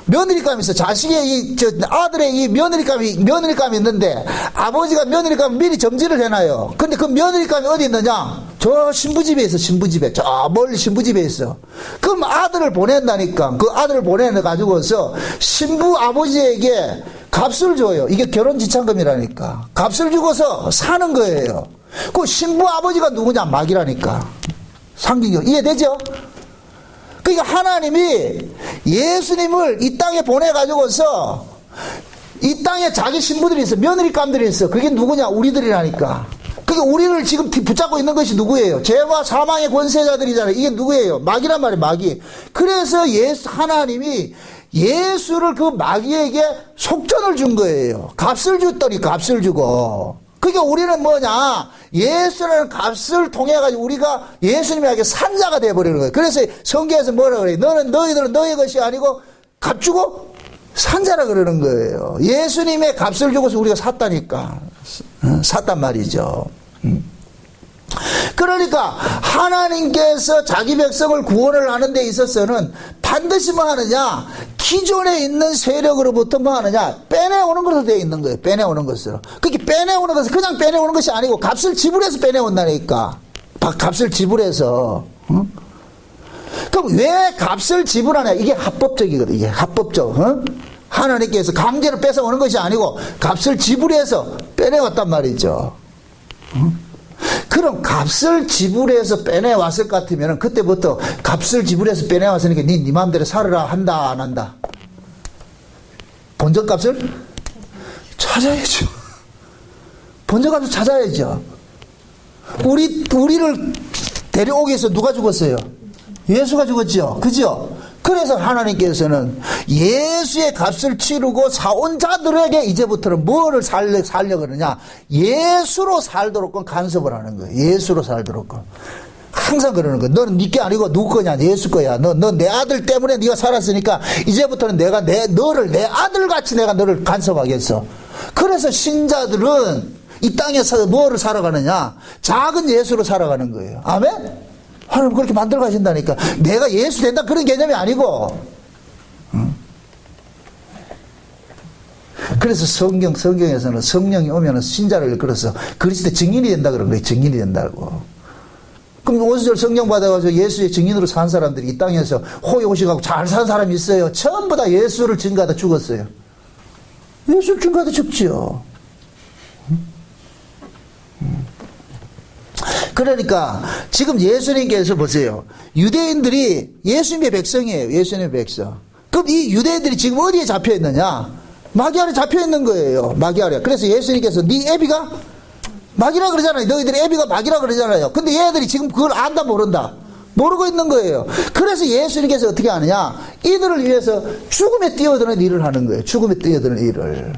며느리감이 있어. 자식의 아들의 이 며느리감이 있는데, 아버지가 며느리감을 미리 점지를 해놔요. 근데 그 며느리감이 어디 있느냐? 저 신부집에 있어, 신부집에. 저 멀리 신부집에 있어. 그럼 아들을 보낸다니까. 그 아들을 보내가지고서 신부 아버지에게 값을 줘요. 이게 결혼지참금이라니까. 값을 주고서 사는 거예요. 그 신부 아버지가 누구냐? 마귀라니까. 상징적. 이해되죠? 그러니까 하나님이 예수님을 이 땅에 보내가지고서 이 땅에 자기 신부들이 있어. 며느리감들이 있어. 그게 누구냐? 우리들이라니까. 그러니까 우리를 지금 붙잡고 있는 것이 누구예요? 죄와 사망의 권세자들이잖아요. 이게 누구예요? 마귀란 말이에요. 마귀. 그래서 하나님이 예수를 그 마귀에게 속전을 준 거예요. 값을 줬더니 값을 주고. 그러니까 우리는 뭐냐? 예수라는 값을 통해가지고 우리가 예수님에게 산자가 되어버리는 거예요. 그래서 성경에서 뭐라 그래요? 너희들은 너희 것이 아니고 값 주고 산자라 그러는 거예요. 예수님의 값을 주고서 우리가 샀다니까. 샀단 말이죠. 그러니까 하나님께서 자기 백성을 구원을 하는 데 있어서는 반드시 뭐 하느냐? 기존에 있는 세력으로부터 뭐 하느냐? 빼내오는 것으로 되어 있는 거예요. 빼내오는 것으로. 그렇게 빼내오는 것은 그냥 빼내오는 것이 아니고 값을 지불해서 빼내온다니까. 값을 지불해서. 어? 그럼 왜 값을 지불하냐? 이게 합법적이거든. 이게 합법적. 어? 하나님께서 강제로 뺏어오는 것이 아니고 값을 지불해서 빼내왔단 말이죠. 어? 그럼 값을 지불해서 빼내왔을 것 같으면 그때부터 값을 지불해서 빼내왔으니까 네 마음대로 살아라 한다 안 한다? 본전값을 찾아야죠. 본전값을 찾아야죠. 우리를 데려오기 위해서 누가 죽었어요? 예수가 죽었죠. 그죠? 그래서 하나님께서는 예수의 값을 치르고 사온 자들에게 이제부터는 뭐를 살려 그러냐? 예수로 살도록 간섭을 하는 거예요. 예수로 살도록. 항상 그러는 거예요. 너는 네 게 아니고 누구 거냐? 예수 거야. 너 내 아들 때문에 네가 살았으니까 이제부터는 내가 너를 내 아들같이 내가 너를 간섭하겠어. 그래서 신자들은 이 땅에서 뭐를 살아가느냐? 작은 예수로 살아가는 거예요. 아멘? 하나님 그렇게 만들어 가신다니까. 내가 예수 된다 그런 개념이 아니고. 그래서 성경에서는 성령이 오면 신자를 이끌어서 그리스도의 증인이 된다 그런 거예요. 증인이 된다고. 그럼 5절 성령 받아가지고 예수의 증인으로 산 사람들이 이 땅에서 호의호식하고 잘 산 사람이 있어요. 전부 다 예수를 증거하다 죽었어요. 예수를 증거하다 죽죠. 그러니까 지금 예수님께서 보세요. 유대인들이 예수님의 백성이에요. 예수님의 백성. 그럼 이 유대인들이 지금 어디에 잡혀 있느냐? 마귀 아래 잡혀 있는 거예요. 마귀 아래. 그래서 예수님께서 네 애비가 마귀라 그러잖아요. 너희들이 애비가 마귀라 그러잖아요. 근데 얘들이 지금 그걸 안다 모른다. 모르고 있는 거예요. 그래서 예수님께서 어떻게 하느냐? 이들을 위해서 죽음에 뛰어드는 일을 하는 거예요. 죽음에 뛰어드는 일을.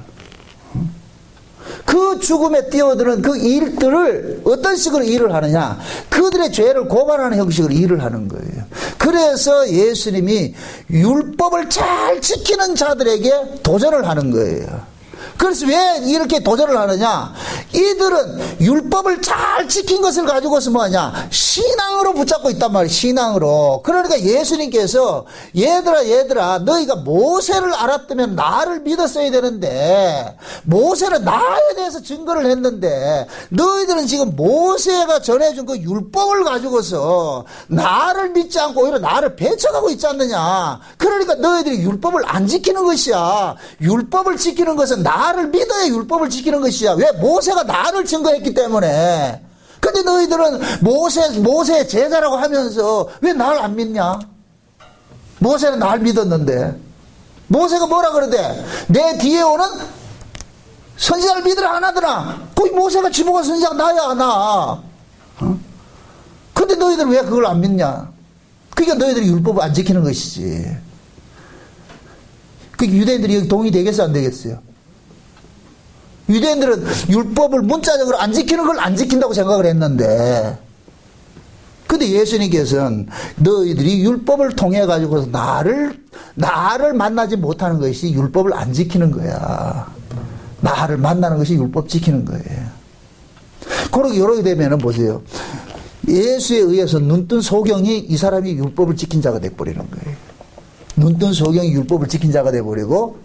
그 죽음에 뛰어드는 그 일들을 어떤 식으로 일을 하느냐? 그들의 죄를 고발하는 형식으로 일을 하는 거예요. 그래서 예수님이 율법을 잘 지키는 자들에게 도전을 하는 거예요. 그래서 왜 이렇게 도전을 하느냐? 이들은 율법을 잘 지킨 것을 가지고서 뭐하냐? 신앙으로 붙잡고 있단 말이에요. 신앙으로. 그러니까 예수님께서 얘들아 너희가 모세를 알았다면 나를 믿었어야 되는데 모세는 나에 대해서 증거를 했는데 너희들은 지금 모세가 전해준 그 율법을 가지고서 나를 믿지 않고 오히려 나를 배척하고 있지 않느냐? 그러니까 너희들이 율법을 안 지키는 것이야. 율법을 지키는 것은 나를 믿어야 율법을 지키는 것이야. 왜? 모세가 나를 증거했기 때문에. 근데 너희들은 모세의 제자라고 하면서 왜 나를 안 믿냐? 모세는 나를 믿었는데. 모세가 뭐라 그러대? 내 뒤에 오는 선지자를 믿으라 안 하더라. 거기 모세가 지목한 선지자가 나야 나. 근데 너희들은 왜 그걸 안 믿냐? 그러니까 너희들이 율법을 안 지키는 것이지. 그 유대인들이 여기 동의되겠어 안 되겠어요? 유대인들은 율법을 문자적으로 안 지키는 걸 안 지킨다고 생각을 했는데, 근데 예수님께서는 너희들이 율법을 통해 가지고 나를 만나지 못하는 것이 율법을 안 지키는 거야. 나를 만나는 것이 율법 지키는 거예요. 그렇게 되면은 보세요. 예수에 의해서 눈뜬 소경이 이 사람이 율법을 지킨 자가 돼버리는 거예요. 눈뜬 소경이 율법을 지킨 자가 돼버리고,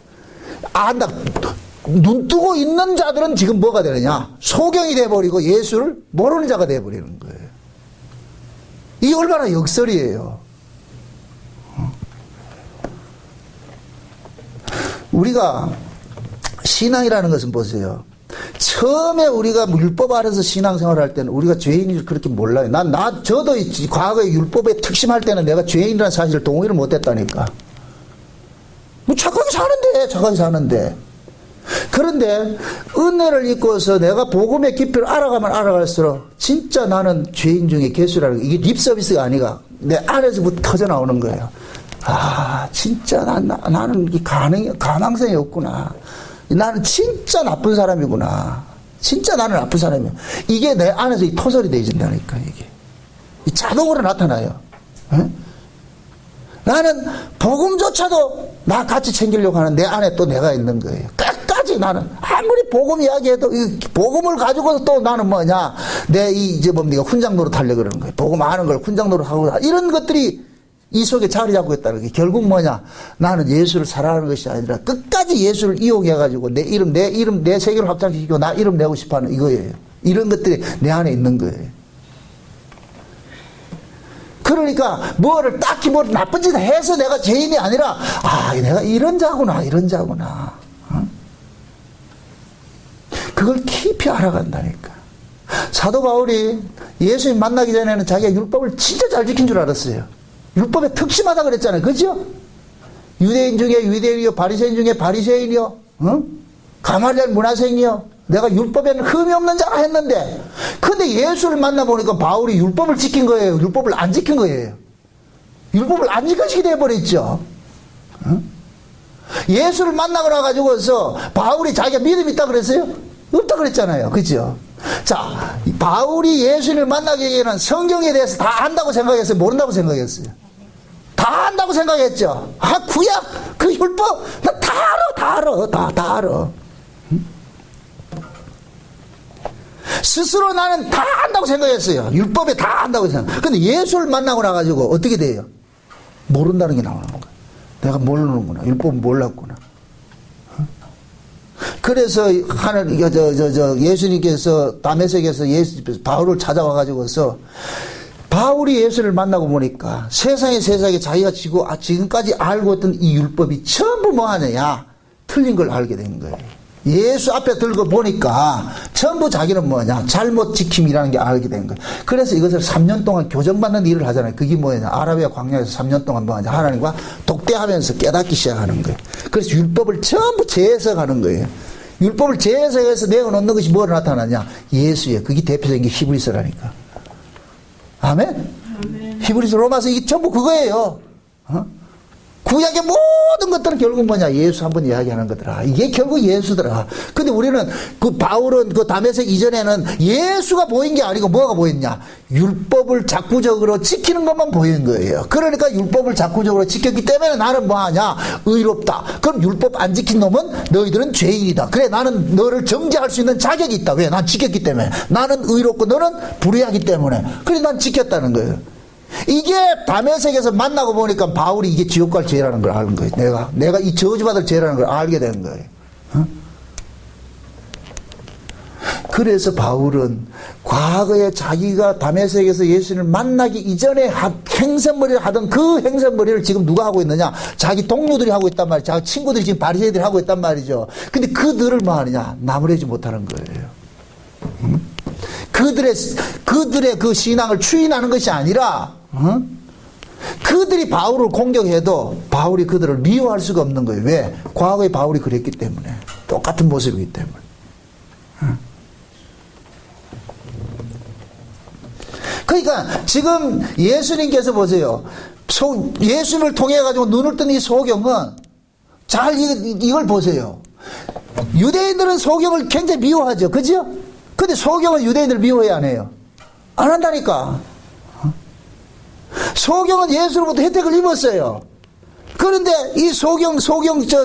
눈 뜨고 있는 자들은 지금 뭐가 되느냐? 소경이 돼버리고 예수를 모르는 자가 돼버리는 거예요. 이게 얼마나 역설이에요. 우리가 신앙이라는 것은 보세요. 처음에 우리가 율법 아래서 신앙생활을 할 때는 우리가 죄인을 그렇게 몰라요. 저도 과거에 율법에 특심할 때는 내가 죄인이라는 사실을 동의를 못했다니까. 뭐 착하게 사는데. 그런데 은혜를 입고서 내가 복음의 깊이를 알아가면 알아갈수록 진짜 나는 죄인 중에 개수라는 거, 이게 립서비스가 아니라 내 안에서부터 터져 나오는 거예요. 진짜 나는 가망성이 없구나. 나는 진짜 나쁜 사람이구나. 진짜 나는 나쁜 사람이야. 이게 내 안에서 토설이 되어진다니까, 이게. 자동으로 나타나요. 나는 복음조차도 나 같이 챙기려고 하는 내 안에 또 내가 있는 거예요. 끝까지 나는 아무리 복음 이야기해도 이 복음을 가지고서 또 나는 뭐냐, 네가 훈장 노릇하려고 그러는 거예요. 복음 아는 걸 훈장 노릇하고 이런 것들이 이 속에 자리 잡고 있다는 게 결국 뭐냐, 나는 예수를 사랑하는 것이 아니라 끝까지 예수를 이용해가지고 내 세계를 확장시키고 나 이름 내고 싶어하는 이거예요. 이런 것들이 내 안에 있는 거예요. 그러니까 뭐를 딱히 나쁜 짓을 해서 내가 죄인이 아니라 내가 이런 자구나. 그걸 깊이 알아간다니까. 사도 바울이 예수님 만나기 전에는 자기가 율법을 진짜 잘 지킨 줄 알았어요. 율법에 특심하다 그랬잖아요. 그죠? 유대인 중에 유대인이요, 바리새인 중에 바리새인이요, 가말리엘 문화생이요. 내가 율법에는 흠이 없는 자라 했는데, 근데 예수를 만나보니까 바울이 율법을 지킨 거예요? 율법을 안 지킨 거예요? 율법을 안 지키게 돼버렸죠. 예수를 만나고 나가지고서 바울이 자기가 믿음이 있다 그랬어요? 없다 그랬잖아요. 그죠? 자, 바울이 예수를 만나기 전에는 성경에 대해서 다 안다고 생각했어요? 모른다고 생각했어요? 다 안다고 생각했죠? 구약, 그 율법, 나 다 알아. 스스로 나는 다 안다고 생각했어요. 율법에 다 안다고 생각. 근데 예수를 만나고 나가지고 어떻게 돼요? 모른다는 게 나오는 거야. 내가 모르는구나. 율법은 몰랐구나. 그래서 예수님께서 다메섹에서 바울을 찾아와 가지고서 바울이 예수를 만나고 보니까 세상에 자기가 지금까지 알고 있던 이 율법이 전부 뭐 하느냐? 틀린 걸 알게 된 거예요. 예수 앞에 들고 보니까 전부 자기는 뭐냐? 잘못 지킴이라는 게 알게 된 거예요. 그래서 이것을 3년 동안 교정받는 일을 하잖아요. 그게 뭐냐? 아라비아 광야에서 3년 동안 뭐냐? 하나님과 독대하면서 깨닫기 시작하는 거예요. 그래서 율법을 전부 재해석하는 거예요. 율법을 재해석해서 내어놓는 것이 뭐로 나타나냐? 예수의, 그게 대표적인 게 히브리서라니까. 아멘? 히브리서, 로마서 이게 전부 그거예요. 구약의 모든 것들은 결국 뭐냐? 예수 한번 이야기하는 거더라. 이게 결국 예수더라. 근데 우리는 바울은 다메섹 이전에는 예수가 보인 게 아니고 뭐가 보였냐? 율법을 자꾸적으로 지키는 것만 보인 거예요. 그러니까 율법을 자꾸적으로 지켰기 때문에 나는 뭐 하냐? 의롭다. 그럼 율법 안 지킨 놈은 너희들은 죄인이다. 그래, 나는 너를 정죄할 수 있는 자격이 있다. 왜? 난 지켰기 때문에. 나는 의롭고 너는 불의하기 때문에. 그래, 난 지켰다는 거예요. 이게 다메섹에서 만나고 보니까 바울이 이게 지옥 갈 죄라는 걸 아는 거예요. 내가 이 저주받을 죄라는 걸 알게 된 거예요. 그래서 바울은 과거에 자기가 다메섹에서 예수님을 만나기 이전에 행선머리를 하던 그 행선머리를 지금 누가 하고 있느냐? 자기 동료들이 하고 있단 말이죠. 자기 친구들이 지금 바리새인들이 하고 있단 말이죠. 근데 그들을 뭐 하느냐? 나무라지 못하는 거예요. 그들의 그 신앙을 추인하는 것이 아니라, 그들이 바울을 공격해도 바울이 그들을 미워할 수가 없는 거예요. 왜? 과거에 바울이 그랬기 때문에. 똑같은 모습이기 때문에. 그러니까 지금 예수님께서 보세요. 예수님을 통해 가지고 눈을 뜬 이 소경은 잘 이걸 보세요. 유대인들은 소경을 굉장히 미워하죠. 그죠? 근데 소경은 유대인들을 미워해 안 해요? 안 한다니까. 소경은 예수로부터 혜택을 입었어요. 그런데 이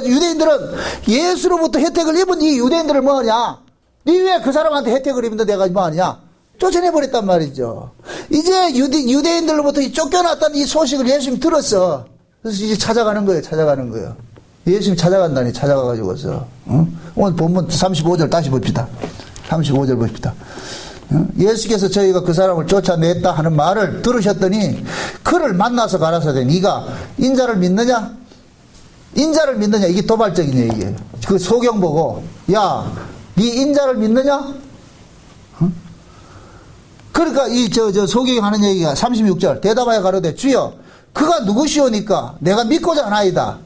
유대인들은 예수로부터 혜택을 입은 이 유대인들을 뭐하냐? 니 왜 그 사람한테 혜택을 입는데 내가 뭐하냐? 쫓아내버렸단 말이죠. 이제 유대인들로부터 쫓겨났다는 이 소식을 예수님이 들었어. 그래서 이제 찾아가는 거예요. 예수님이 찾아간다니, 찾아가가지고서. 오늘 본문 35절 다시 봅시다. 35절 봅시다. 예수께서 저희가 그 사람을 쫓아냈다 하는 말을 들으셨더니 그를 만나서 가라사대 네가 인자를 믿느냐? 인자를 믿느냐? 이게 도발적인 얘기예요. 그 소경 보고 야, 네 인자를 믿느냐? 그러니까 이 소경이 하는 얘기가 36절 대답하여 가로되 주여 그가 누구시오니까 내가 믿고자 하나이다.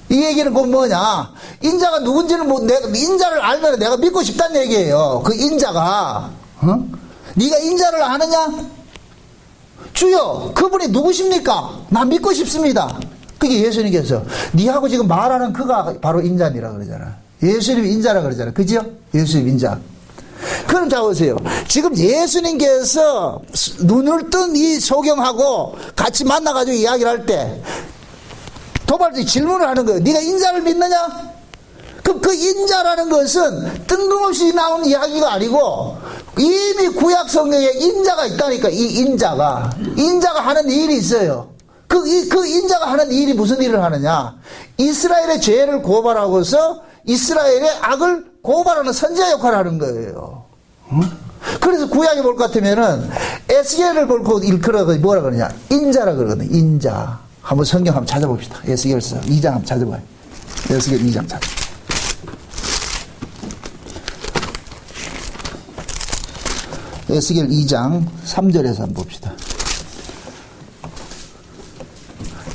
이 얘기는 곧 뭐냐? 인자가 누군지를 인자를 알면 내가 믿고 싶다는 얘기예요. 그 인자가 네가 인자를 아느냐? 주여 그분이 누구십니까? 나 믿고 싶습니다. 그게 예수님께서 니하고 지금 말하는 그가 바로 인자니라 그러잖아. 예수님이 인자라 그러잖아. 그죠? 예수님 인자. 그럼 자 보세요. 지금 예수님께서 눈을 뜬 이 소경하고 같이 만나가지고 이야기를 할 때 도발적인 질문을 하는 거예요. 네가 인자를 믿느냐? 그럼 그 인자라는 것은 뜬금없이 나온 이야기가 아니고 이미 구약 성경에 인자가 있다니까. 이 인자가 하는 일이 있어요. 그 인자가 하는 일이 무슨 일을 하느냐? 이스라엘의 죄를 고발하고서 이스라엘의 악을 고발하는 선지자 역할을 하는 거예요. 그래서 구약에 볼 것 같으면은 에스겔을 볼고 일컬어서 뭐라 그러냐? 인자라 그러거든요. 인자. 한번 성경 한번 찾아봅시다. 에스겔서 2장 한번 찾아봐요. 에스겔 2장 찾아. 에스겔 2장 3절에서 한번 봅시다.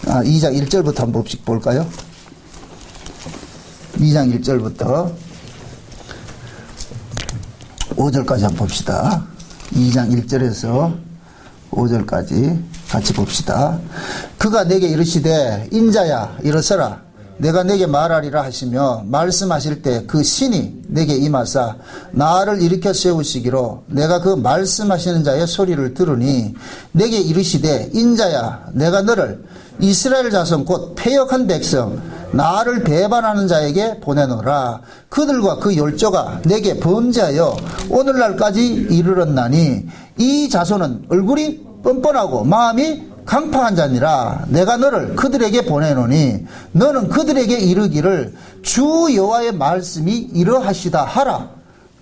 2장 1절부터 한번 볼까요? 2장 1절부터 5절까지 한번 봅시다. 2장 1절에서 5절까지 같이 봅시다. 그가 내게 이르시되 인자야 일어서라 내가 내게 말하리라 하시며 말씀하실 때 그 신이 내게 임하사 나를 일으켜 세우시기로 내가 그 말씀하시는 자의 소리를 들으니 내게 이르시되 인자야 내가 너를 이스라엘 자손 곧 패역한 백성 나를 배반하는 자에게 보내노라. 그들과 그 열조가 내게 범죄하여 오늘날까지 이르렀나니 이 자손은 얼굴이 뻔뻔하고 마음이 강팍한 자니라. 내가 너를 그들에게 보내노니 너는 그들에게 이르기를 주 여호와의 말씀이 이러하시다 하라.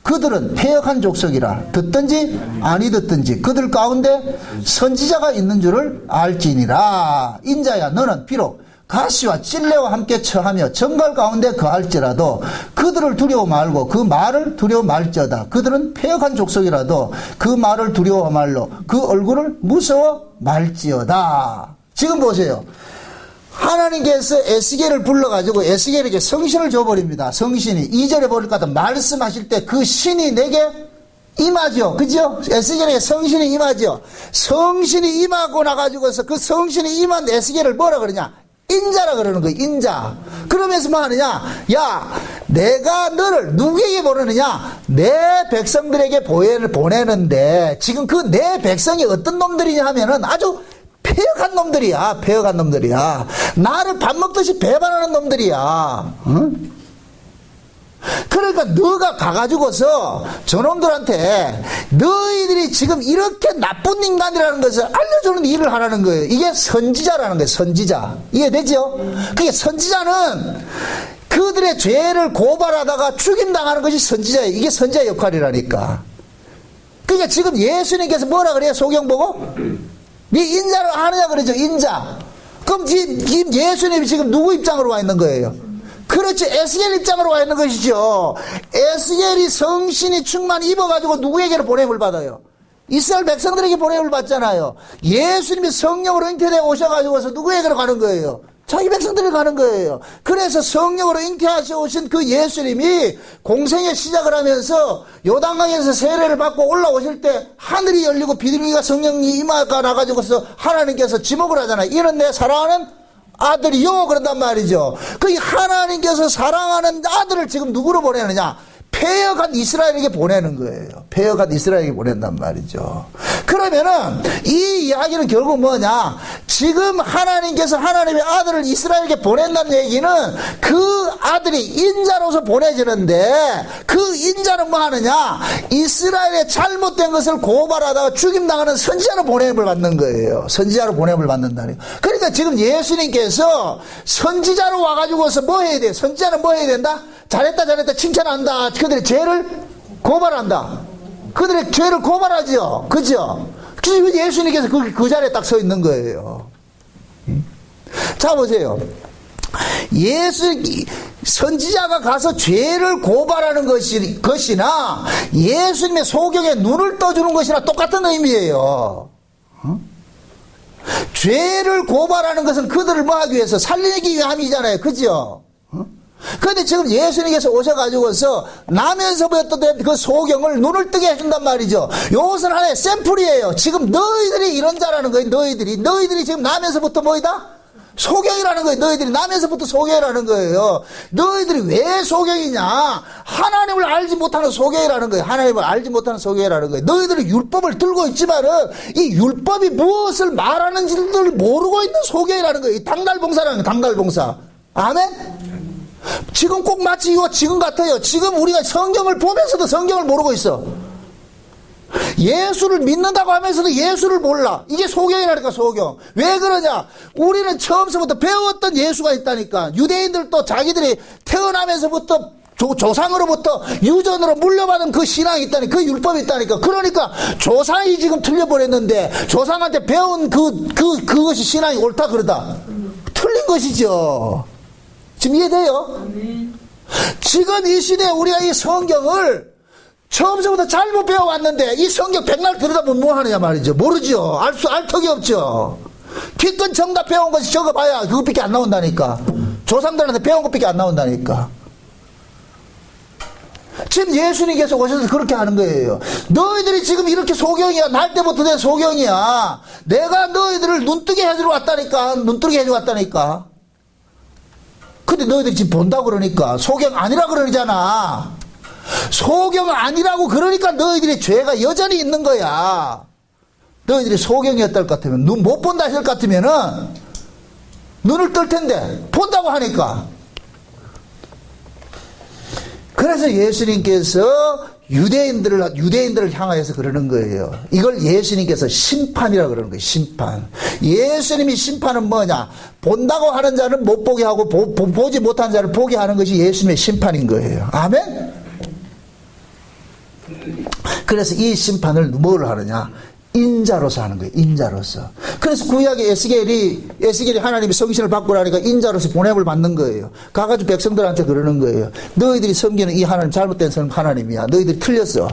그들은 패역한 족속이라. 듣든지 아니 듣든지 그들 가운데 선지자가 있는 줄을 알지니라. 인자야 너는 비록 가시와 찔레와 함께 처하며 정갈 가운데 거할지라도 그들을 두려워 말고 그 말을 두려워 말지어다. 그들은 패역한 족속이라도 그 말을 두려워 말로 그 얼굴을 무서워 말지어다. 지금 보세요. 하나님께서 에스겔을 불러가지고 에스겔에게 성신을 줘버립니다. 성신이 2절에 보니까 말씀하실 때 그 신이 내게 임하죠. 그죠? 에스겔에게 성신이 임하죠. 성신이 임하고 나가지고서 그 성신이 임한 에스겔을 뭐라 그러냐? 인자라 그러는 거예요. 인자. 그러면서 뭐 하느냐? 야, 내가 너를 누구에게 보내느냐? 내 백성들에게 보내는데 지금 그 내 백성이 어떤 놈들이냐 하면은 아주 패역한 놈들이야. 패역한 놈들이야. 나를 밥 먹듯이 배반하는 놈들이야. 응? 그러니까 너가 가가지고서 저놈들한테 너희들이 지금 이렇게 나쁜 인간이라는 것을 알려주는 일을 하라는 거예요. 이게 선지자라는 거예요. 선지자. 이해되죠? 그게 선지자는 그들의 죄를 고발하다가 죽임당하는 것이 선지자예요. 이게 선지자 역할이라니까. 그러니까 지금 예수님께서 뭐라 그래요? 소경 보고? 네 인자를 아느냐 그러죠. 인자. 그럼 지금 예수님이 지금 누구 입장으로 와 있는 거예요? 그렇지. 에스겔 입장으로 와 있는 것이죠. 에스겔이 성신이 충만 입어가지고 누구에게로 보냄을 받아요? 이스라엘 백성들에게 보냄을 받잖아요. 예수님이 성령으로 잉태되어 오셔가지고서 누구에게로 가는 거예요? 자기 백성들이 가는 거예요. 그래서 성령으로 잉태하셔 오신 그 예수님이 공생의 시작을 하면서 요단강에서 세례를 받고 올라오실 때 하늘이 열리고 비둘기가 성령이 임하가 나가지고서 하나님께서 지목을 하잖아요. 이는 내 사랑하는 아들이요 그런단 말이죠. 그 하나님께서 사랑하는 아들을 지금 누구로 보내느냐? 패역한 이스라엘에게 보내는 거예요. 패역한 이스라엘에게 보낸단 말이죠. 그러면은 이 이야기는 결국 뭐냐? 지금 하나님께서 하나님의 아들을 이스라엘에게 보낸다는 얘기는 그 아들이 인자로서 보내지는데 그 인자는 뭐 하느냐? 이스라엘의 잘못된 것을 고발하다가 죽임당하는 선지자로 보냄을 받는 거예요. 선지자로 보냄을 받는다니. 그러니까 지금 예수님께서 선지자로 와가지고서 뭐 해야 돼? 선지자는 뭐 해야 된다? 잘했다 칭찬한다. 그들의 죄를 고발한다. 그들의 죄를 고발하죠. 그죠? 그래서 예수님께서 그 자리에 딱 서 있는 거예요. 자 보세요. 선지자가 가서 죄를 고발하는 것이나 예수님의 소경에 눈을 떠주는 것이나 똑같은 의미예요. 죄를 고발하는 것은 그들을 뭐 하기 위해서 살리기 위함이잖아요. 그죠? 그런데 지금 예수님께서 오셔가지고서 나면서 보였던 그 소경을 눈을 뜨게 해준단 말이죠. 이것은 하나의 샘플이에요. 지금 너희들이 이런 자라는 거예요. 너희들이 지금 나면서부터 뭐이다? 소경이라는 거예요. 너희들이 나면서부터 소경이라는 거예요. 너희들이 왜 소경이냐? 하나님을 알지 못하는 소경이라는 거예요. 하나님을 알지 못하는 소경이라는 거예요. 너희들이 율법을 들고 있지만은 이 율법이 무엇을 말하는지를 모르고 있는 소경이라는 거예요. 이 당달봉사라는 거예요. 당달봉사. 아멘? 지금 꼭 마치 이거 지금 같아요. 지금 우리가 성경을 보면서도 성경을 모르고 있어. 예수를 믿는다고 하면서도 예수를 몰라. 이게 소경이라니까, 소경. 왜 그러냐? 우리는 처음서부터 배웠던 예수가 있다니까. 유대인들도 자기들이 태어나면서부터 조상으로부터 유전으로 물려받은 그 신앙이 있다니까. 그 율법이 있다니까. 그러니까 조상이 지금 틀려버렸는데 조상한테 배운 그것이 신앙이 옳다 그러다. 틀린 것이죠. 지금 이해돼요? 지금 이 시대에 우리가 이 성경을 처음부터 잘못 배워왔는데 이 성경 백날 들여다보면 뭐 하느냐 말이죠. 모르죠. 알 턱이 없죠. 기껏 정답 배운 것이 적어봐야 그것밖에 안 나온다니까. 조상들한테 배운 것밖에 안 나온다니까. 지금 예수님께서 오셔서 그렇게 하는 거예요. 너희들이 지금 이렇게 소경이야. 날 때부터 된 소경이야. 내가 너희들을 눈뜨게 해주러 왔다니까. 눈뜨게 해주러 왔다니까. 근데 너희들이 지금 본다고 그러니까 소경 아니라 그러잖아. 소경 아니라고 그러니까 너희들이 죄가 여전히 있는 거야. 너희들이 소경이었을 것 같으면, 눈 못 본다 했을 것 같으면은 눈을 뜰 텐데 본다고 하니까. 그래서 예수님께서 유대인들을 향하여서 그러는 거예요. 이걸 예수님께서 심판이라고 그러는 거예요. 심판. 예수님이 심판은 뭐냐? 본다고 하는 자는 못 보게 하고 보지 못하는 자를 보게 하는 것이 예수님의 심판인 거예요. 아멘? 그래서 이 심판을 뭘 하느냐? 인자로서 하는 거예요. 인자로서. 그래서 구약의 에스겔이 하나님의 성신을 받고 나니까 인자로서 보냄을 받는 거예요. 가가지고 백성들한테 그러는 거예요. 너희들이 섬기는 이 하나님 잘못된 하나님이야. 너희들이 틀렸어.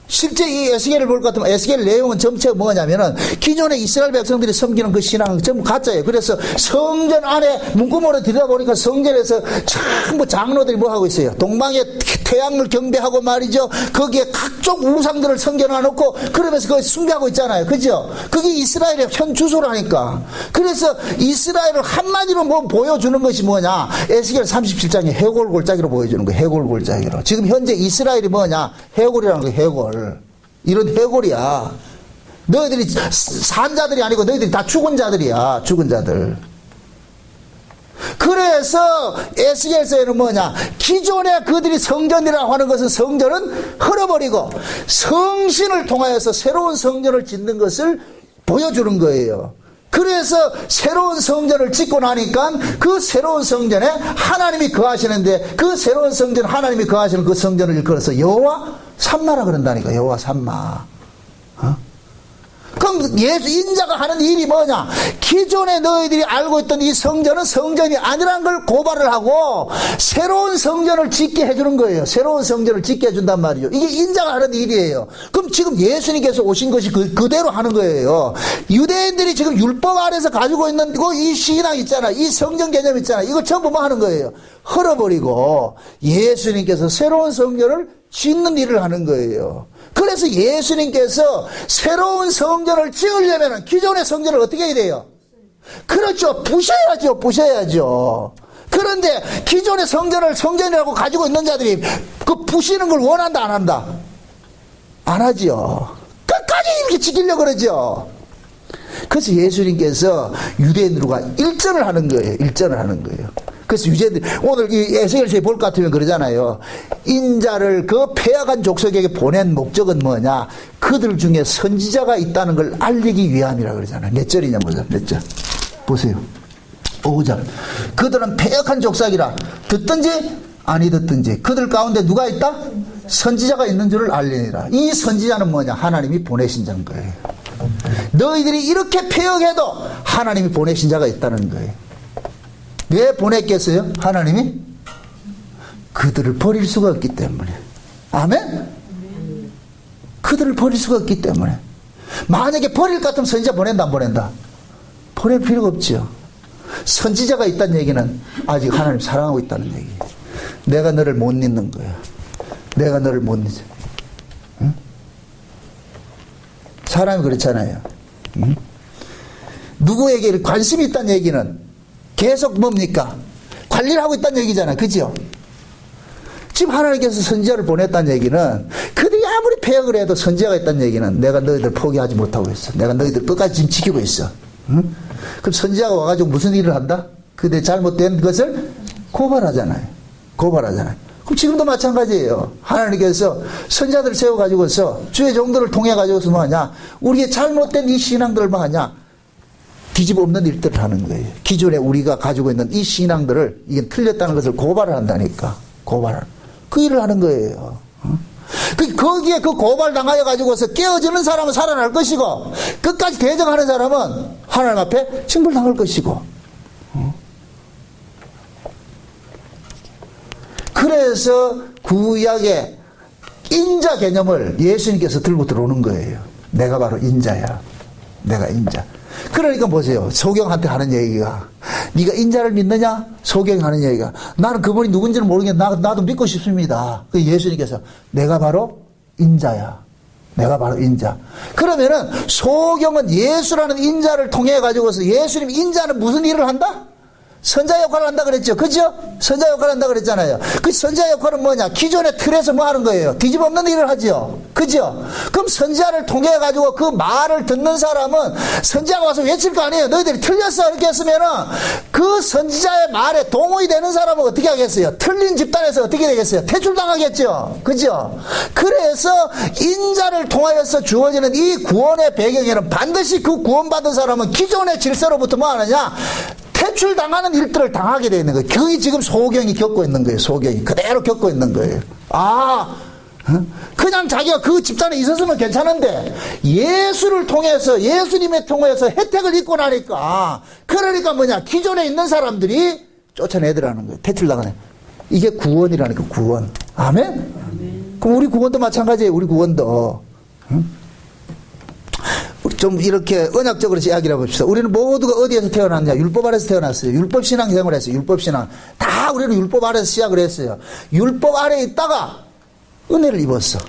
실제 이 에스겔을 볼 것 같으면 에스겔 내용은 전체가 뭐냐면은 기존의 이스라엘 백성들이 섬기는 그 신앙은 전부 가짜예요. 그래서 성전 안에 문구모로 들여다보니까 성전에서 전부 장로들이 뭐 하고 있어요? 동방의 태양을 경배하고 말이죠. 거기에 각종 우상들을 섬겨놔놓고 그러면서 그걸 숭배하고 있잖아요. 그죠? 그게 이스라엘의 현 주소라니까. 그래서 이스라엘을 한마디로 뭐 보여주는 것이 뭐냐? 에스겔 37장에 해골 골짜기로 보여주는 거예요. 해골 골짜기로. 지금 현재 이스라엘이 뭐냐? 해골이라는 거예요. 해골. 이런 해골이야. 너희들이 산 자들이 아니고 너희들이 다 죽은 자들이야. 죽은 자들. 그래서 에스겔서에는 뭐냐? 기존에 그들이 성전이라고 하는 것은 성전은 흘러버리고 성신을 통하여서 새로운 성전을 짓는 것을 보여주는 거예요. 그래서 새로운 성전을 짓고 나니까 그 새로운 성전에 하나님이 거하시는데 그 새로운 성전 하나님이 거하시는 그 성전을 일컬어서 여호와 삼마라 그런다니까. 여호와 삼마. 그럼 예수 인자가 하는 일이 뭐냐? 기존에 너희들이 알고 있던 이 성전은 성전이 아니란 걸 고발을 하고 새로운 성전을 짓게 해주는 거예요. 새로운 성전을 짓게 해준단 말이죠. 이게 인자가 하는 일이에요. 그럼 지금 예수님께서 오신 것이 그대로 하는 거예요. 유대인들이 지금 율법 아래서 가지고 있는 이 신앙 있잖아. 이 성전 개념 있잖아. 이거 전부 뭐 하는 거예요? 흘어버리고 예수님께서 새로운 성전을 짓는 일을 하는 거예요. 그래서 예수님께서 새로운 성전을 지으려면 기존의 성전을 어떻게 해야 돼요? 그 그렇죠. 부셔야죠. 부셔야죠. 그런데 기존의 성전을 성전이라고 가지고 있는 자들이 그 부시는 걸 원한다 안 한다? 안 하죠. 끝까지 이렇게 지키려고 그러죠. 그래서 예수님께서 유대인들과 일전을 하는 거예요. 일전을 하는 거예요. 그래서 유대인들 오늘 이 에스겔서에 볼 것 같으면 그러잖아요. 인자를 그 패악한 족속에게 보낸 목적은 뭐냐? 그들 중에 선지자가 있다는 걸 알리기 위함이라 그러잖아요. 몇 절이냐 보세요. 몇 절. 보세요. 5절. 그들은 패역한 족속이라 듣든지 아니 듣든지 그들 가운데 누가 있다? 선지자가 있는 줄을 알리니라. 이 선지자는 뭐냐? 하나님이 보내신 자인 거예요. 너희들이 이렇게 패역해도 하나님이 보내신 자가 있다는 거예요. 왜 보냈겠어요? 하나님이 그들을 버릴 수가 없기 때문에. 아멘? 그들을 버릴 수가 없기 때문에. 만약에 버릴 것 같으면 선지자 보낸다 안 보낸다? 보낼 필요가 없죠. 선지자가 있다는 얘기는 아직 하나님 사랑하고 있다는 얘기예요. 내가 너를 못 잊는 거야. 내가 너를 못 잊어. 응? 사람이 그렇잖아요. 응? 누구에게 관심이 있다는 얘기는 계속 뭡니까? 관리를 하고 있다는 얘기잖아요. 그죠? 지금 하나님께서 선지자를 보냈다는 얘기는 그들이 아무리 패역을 해도 선지자가 있다는 얘기는 내가 너희들 포기하지 못하고 있어. 내가 너희들 끝까지 지금 지키고 있어. 응? 그럼 선지자가 와가지고 무슨 일을 한다? 그들의 잘못된 것을 고발하잖아요. 고발하잖아요. 그럼 지금도 마찬가지예요. 하나님께서 선지자들을 세워가지고서 주의 종들을 통해가지고서 뭐하냐? 우리의 잘못된 이 신앙들을 뭐하냐? 뒤집어 엎는 일들을 하는 거예요. 기존에 우리가 가지고 있는 이 신앙들을 이게 틀렸다는 것을 고발을 한다니까. 고발을. 그 일을 하는 거예요. 거기에 그 고발 당하여 가지고서 깨어지는 사람은 살아날 것이고 끝까지 대적하는 사람은 하나님 앞에 징벌당할 것이고. 그래서 구약의 인자 개념을 예수님께서 들고 들어오는 거예요. 내가 바로 인자야. 내가 인자. 그러니까 보세요. 소경한테 하는 얘기가 네가 인자를 믿느냐? 소경이 하는 얘기가 나는 그분이 누군지는 모르겠는데 나도 믿고 싶습니다. 그 예수님께서 내가 바로 인자야. 내가 바로 인자. 그러면은 소경은 예수라는 인자를 통해 가지고서 예수님 인자는 무슨 일을 한다? 선자 역할을 한다 그랬죠. 그죠? 선자 역할을 한다 그랬잖아요. 그 선자 역할은 뭐냐? 기존의 틀에서 뭐 하는 거예요? 뒤집어 엎는 일을 하죠. 그죠? 그럼 선자를 통해 가지고 그 말을 듣는 사람은 선자가 와서 외칠 거 아니에요. 너희들이 틀렸어. 이렇게 했으면은 그 선지자의 말에 동의이 되는 사람은 어떻게 하겠어요? 틀린 집단에서 어떻게 되겠어요? 퇴출당하겠죠. 그죠? 그래서 인자를 통하여서 주어지는 이 구원의 배경에는 반드시 그 구원받은 사람은 기존의 질서로부터 뭐 하느냐? 퇴출당하는 일들을 당하게 되어 있는 거예요. 그게 지금 소경이 겪고 있는 거예요. 소경이 그대로 겪고 있는 거예요. 그냥 자기가 그 집단에 있었으면 괜찮은데 예수를 통해서 예수님의 통해서 혜택을 입고 나니까 그러니까 뭐냐 기존에 있는 사람들이 쫓아내더라는 거예요. 퇴출당하네. 이게 구원이라는 거 구원. 아멘? 그럼 우리 구원도 마찬가지예요. 우리 구원도. 좀 이렇게 언약적으로 이야기를 해봅시다. 우리는 모두가 어디에서 태어났냐? 율법 아래에서 태어났어요. 율법 신앙 생활을 했어요. 율법 신앙. 다 우리는 율법 아래에서 시작을 했어요. 율법 아래에 있다가 은혜를 입었어.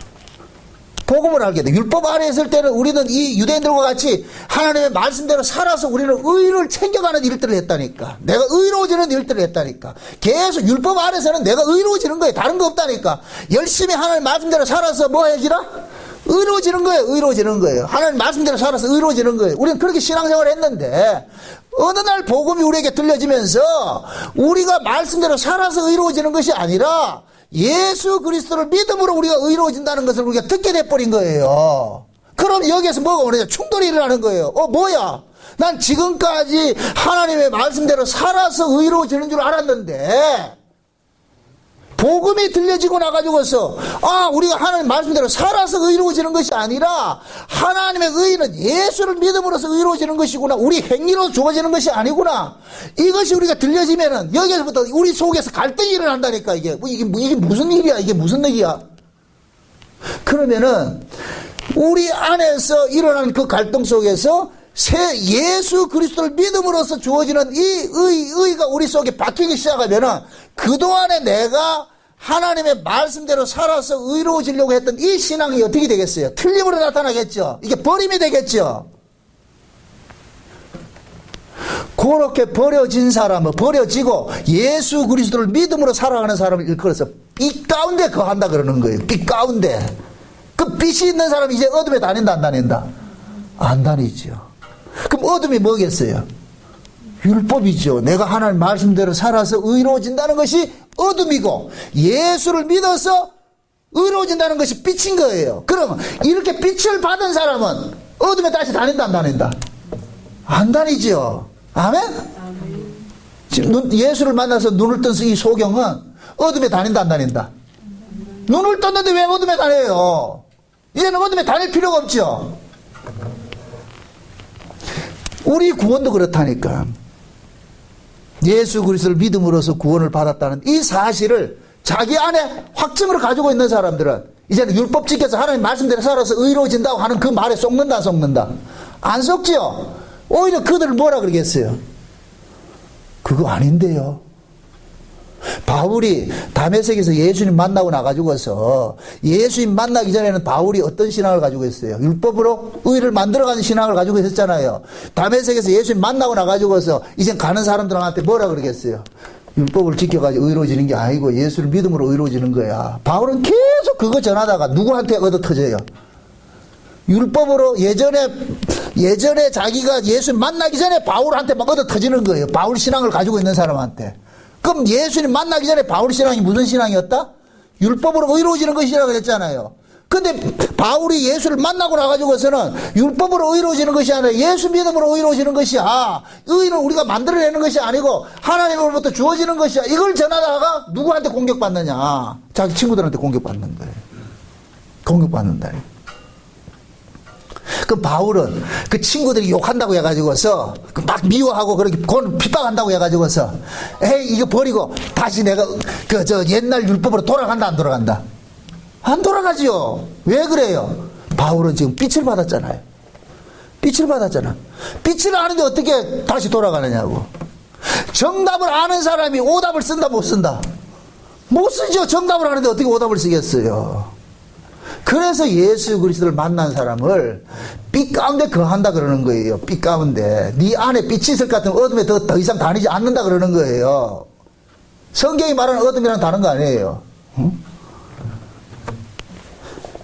복음을 알게 돼. 율법 아래에 있을 때는 우리는 이 유대인들과 같이 하나님의 말씀대로 살아서 우리는 의를 챙겨가는 일들을 했다니까. 내가 의로워지는 일들을 했다니까. 계속 율법 아래에서는 내가 의로워지는 거예요. 다른 거 없다니까. 열심히 하나님 말씀대로 살아서 뭐 해지라? 의로워지는 거예요. 의로워지는 거예요. 하나님 말씀대로 살아서 의로워지는 거예요. 우리는 그렇게 신앙생활을 했는데 어느 날 복음이 우리에게 들려지면서 우리가 말씀대로 살아서 의로워지는 것이 아니라 예수 그리스도를 믿음으로 우리가 의로워진다는 것을 우리가 듣게 돼버린 거예요. 그럼 여기에서 뭐가 오느냐? 충돌이 일어나는 거예요. 뭐야? 난 지금까지 하나님의 말씀대로 살아서 의로워지는 줄 알았는데 복음이 들려지고 나가지고서 우리가 하나님 말씀대로 살아서 의로워지는 것이 아니라 하나님의 의는 예수를 믿음으로써 의로워지는 것이구나. 우리 행위로 주어지는 것이 아니구나. 이것이 우리가 들려지면은 여기서부터 우리 속에서 갈등이 일어난다니까. 이게 무슨 일이야? 이게 무슨 얘기야? 그러면은 우리 안에서 일어난 그 갈등 속에서 예수 그리스도를 믿음으로써 주어지는 이 의가 우리 속에 박히기 시작하면은 그동안에 내가 하나님의 말씀대로 살아서 의로워지려고 했던 이 신앙이 어떻게 되겠어요? 틀림으로 나타나겠죠. 이게 버림이 되겠죠. 그 그렇게 버려진 사람은 버려지고 예수 그리스도를 믿음으로 살아가는 사람을 일컬어서 빛 가운데 거한다 그러는 거예요. 빛 가운데. 그 빛이 있는 사람이 이제 어둠에 다닌다 안 다닌다? 안 다니죠. 그럼 어둠이 뭐겠어요? 율법이죠. 내가 하나님 말씀대로 살아서 의로워진다는 것이 어둠이고 예수를 믿어서 의로워진다는 것이 빛인 거예요. 그러면 이렇게 빛을 받은 사람은 어둠에 다시 다닌다 안 다닌다? 안 다니죠. 아멘? 지금 예수를 만나서 눈을 뜬 이 소경은 어둠에 다닌다 안 다닌다? 눈을 떴는데 왜 어둠에 다녀요? 이제는 어둠에 다닐 필요가 없죠. 우리 구원도 그렇다니까. 예수 그리스도를 믿음으로써 구원을 받았다는 이 사실을 자기 안에 확증으로 가지고 있는 사람들은 이제는 율법 지켜서 하나님 말씀대로 살아서 의로워진다고 하는 그 말에 속는다 안 속는다? 안 속지요. 오히려 그들을 뭐라 그러겠어요? 그거 아닌데요. 바울이 다메섹에서 예수님 만나고 나가지고서 예수님 만나기 전에는 바울이 어떤 신앙을 가지고 있어요? 율법으로 의를 만들어가는 신앙을 가지고 있었잖아요. 다메섹에서 예수님 만나고 나가지고서 이제 가는 사람들한테 뭐라 그러겠어요? 율법을 지켜가지고 의로워지는 게 아니고 예수를 믿음으로 의로워지는 거야. 바울은 계속 그거 전하다가 누구한테 얻어 터져요? 율법으로 예전에 자기가 예수님 만나기 전에 바울한테 막 얻어 터지는 거예요. 바울 신앙을 가지고 있는 사람한테. 그럼 예수님 만나기 전에 바울 신앙이 무슨 신앙이었다? 율법으로 의로워지는 것이라고 그랬잖아요. 근데 바울이 예수를 만나고 나가지고서는 율법으로 의로워지는 것이 아니라 예수 믿음으로 의로워지는 것이야. 의는 우리가 만들어내는 것이 아니고 하나님으로부터 주어지는 것이야. 이걸 전하다가 누구한테 공격받느냐? 자기 친구들한테 공격받는 거예요. 공격받는다니. 그 바울은 그 친구들이 욕한다고 해가지고서 막 미워하고 그렇게 핍박한다고 해가지고서 에이 이거 버리고 다시 내가 옛날 율법으로 돌아간다 안 돌아간다? 안 돌아가지요. 왜 그래요? 바울은 지금 빛을 받았잖아요. 빛을 받았잖아. 빛을 아는데 어떻게 다시 돌아가느냐고. 정답을 아는 사람이 오답을 쓴다 못 쓴다? 못 쓰죠. 정답을 아는데 어떻게 오답을 쓰겠어요. 그래서 예수 그리스도를 만난 사람을 빛 가운데 거한다 그러는 거예요. 빛 가운데. 네 안에 빛이 있을 것 같으면 어둠에 더 이상 다니지 않는다 그러는 거예요. 성경이 말하는 어둠이랑 다른 거 아니에요. 응?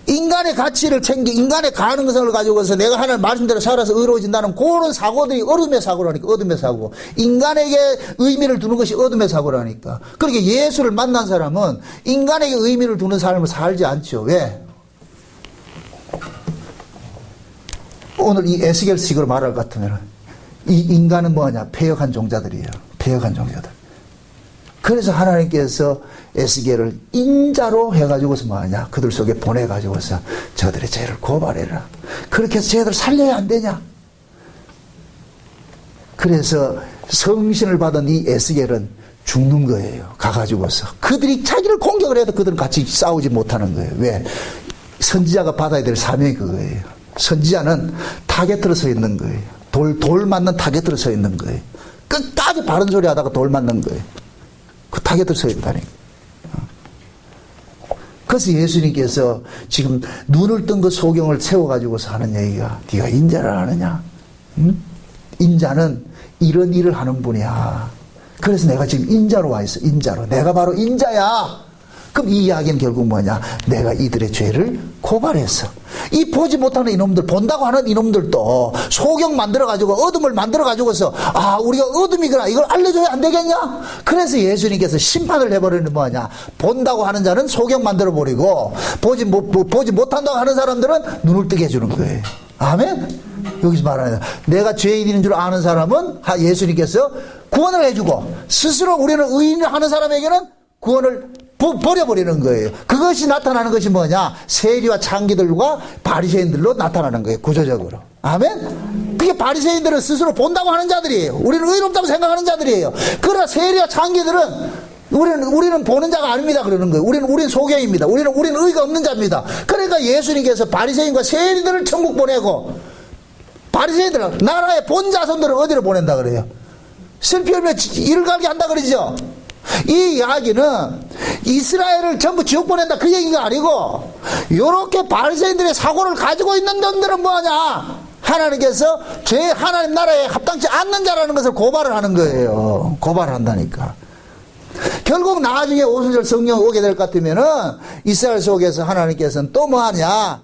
인간의 가치를 인간의 가능성을 가지고서 내가 하나님 말씀대로 살아서 의로워진다는 그런 사고들이 어둠의 사고라니까. 어둠의 사고. 인간에게 의미를 두는 것이 어둠의 사고라니까. 그러니까 예수를 만난 사람은 인간에게 의미를 두는 삶을 살지 않죠. 왜? 오늘 이 에스겔식으로 말할 것 같으면 이 인간은 뭐냐? 패역한 종자들이에요. 패역한 종자들. 그래서 하나님께서 에스겔을 인자로 해가지고서 뭐하냐? 그들 속에 보내가지고서 저들의 죄를 고발해라. 그렇게 해서 쟤들 살려야 안 되냐? 그래서 성신을 받은 이 에스겔은 죽는 거예요. 가가지고서. 그들이 자기를 공격을 해도 그들은 같이 싸우지 못하는 거예요. 왜? 선지자가 받아야 될 사명이 그거예요. 선지자는 타겟으로 서 있는 거예요. 돌 맞는 타겟으로 서 있는 거예요. 끝까지 바른 소리 하다가 돌 맞는 거예요. 그 타겟으로 서 있다니까. 그래서 예수님께서 지금 눈을 뜬 그 소경을 세워가지고서 하는 얘기가 네가 인자를 아느냐? 응? 인자는 이런 일을 하는 분이야. 그래서 내가 지금 인자로 와 있어. 인자로. 내가 바로 인자야. 그럼 이 이야기는 결국 뭐냐? 내가 이들의 죄를 고발했어. 이 보지 못하는 이놈들, 본다고 하는 이놈들도 소경 만들어가지고 어둠을 만들어가지고서 우리가 어둠이구나 이걸 알려줘야 안 되겠냐? 그래서 예수님께서 심판을 해버리는 뭐냐? 본다고 하는 자는 소경 만들어버리고 보지 못한다고 하는 사람들은 눈을 뜨게 해주는 거예요. 아멘? 여기서 말하는 내가 죄인인 줄 아는 사람은 예수님께서 구원을 해주고 스스로 우리는 의인을 하는 사람에게는 구원을 버려버리는 거예요. 그것이 나타나는 것이 뭐냐? 세리와 창기들과 바리새인들로 나타나는 거예요. 구조적으로. 아멘? 그게 바리새인들은 스스로 본다고 하는 자들이에요. 우리는 의롭다고 생각하는 자들이에요. 그러나 세리와 창기들은 우리는 보는 자가 아닙니다. 그러는 거예요. 우리는 소경입니다. 우리는 의가 없는 자입니다. 그러니까 예수님께서 바리새인과 세리들을 천국 보내고 바리새인들은 나라의 본 자손들을 어디로 보낸다 그래요? 슬피 울며 이를 갈게 한다 그러죠. 이 이야기는 이스라엘을 전부 지옥 보낸다 그 얘기가 아니고 요렇게 바리새인들의 사고를 가지고 있는 놈들은 뭐하냐? 하나님께서 하나님 나라에 합당치 않는 자라는 것을 고발을 하는 거예요. 고발을 한다니까. 결국 나중에 오순절 성령이 오게 될 것 같으면은 이스라엘 속에서 하나님께서는 또 뭐 하냐?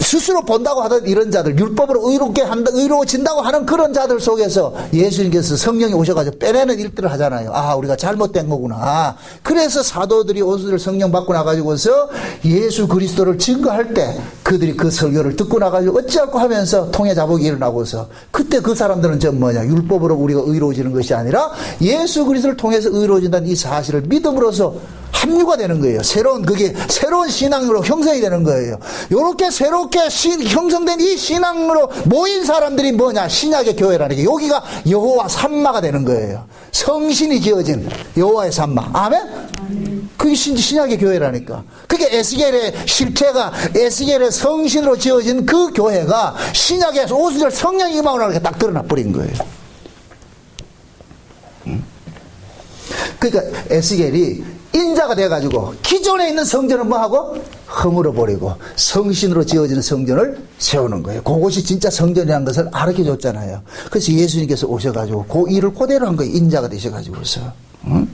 스스로 본다고 하던 이런 자들, 율법으로 의로워진다고 하는 그런 자들 속에서 예수님께서 성령이 오셔가지고 빼내는 일들을 하잖아요. 아, 우리가 잘못된 거구나. 그래서 사도들이 오순절 성령 받고 나가지고서 예수 그리스도를 증거할 때 그들이 그 설교를 듣고 나가지고 어찌할꼬 하면서 통해 자복이 일어나고서 그때 그 사람들은 전 뭐냐? 율법으로 우리가 의로워지는 것이 아니라 예수 그리스도를 통해서 의로워진다는 이 사실을 믿음으로써 합류가 되는 거예요. 그게 새로운 신앙으로 형성이 되는 거예요. 요렇게 새롭게 형성된 이 신앙으로 모인 사람들이 뭐냐? 신약의 교회라는 게 여기가 여호와 산마가 되는 거예요. 성신이 지어진 여호와의 산마. 아멘? 그게 신약의 교회라니까. 그게 에스겔의 실체가 에스겔의 성신으로 지어진 그 교회가 신약의 오순절 성령이 임하고 이렇게 딱 드러나 버린 거예요. 그러니까 에스겔이 인자가 돼가지고 기존에 있는 성전은 뭐하고? 허물어 버리고 성신으로 지어지는 성전을 세우는 거예요. 그것이 진짜 성전이라는 것을 알게 줬잖아요. 그래서 예수님께서 오셔가지고 그 일을 그대로 한 거예요. 인자가 되셔가지고서. 응?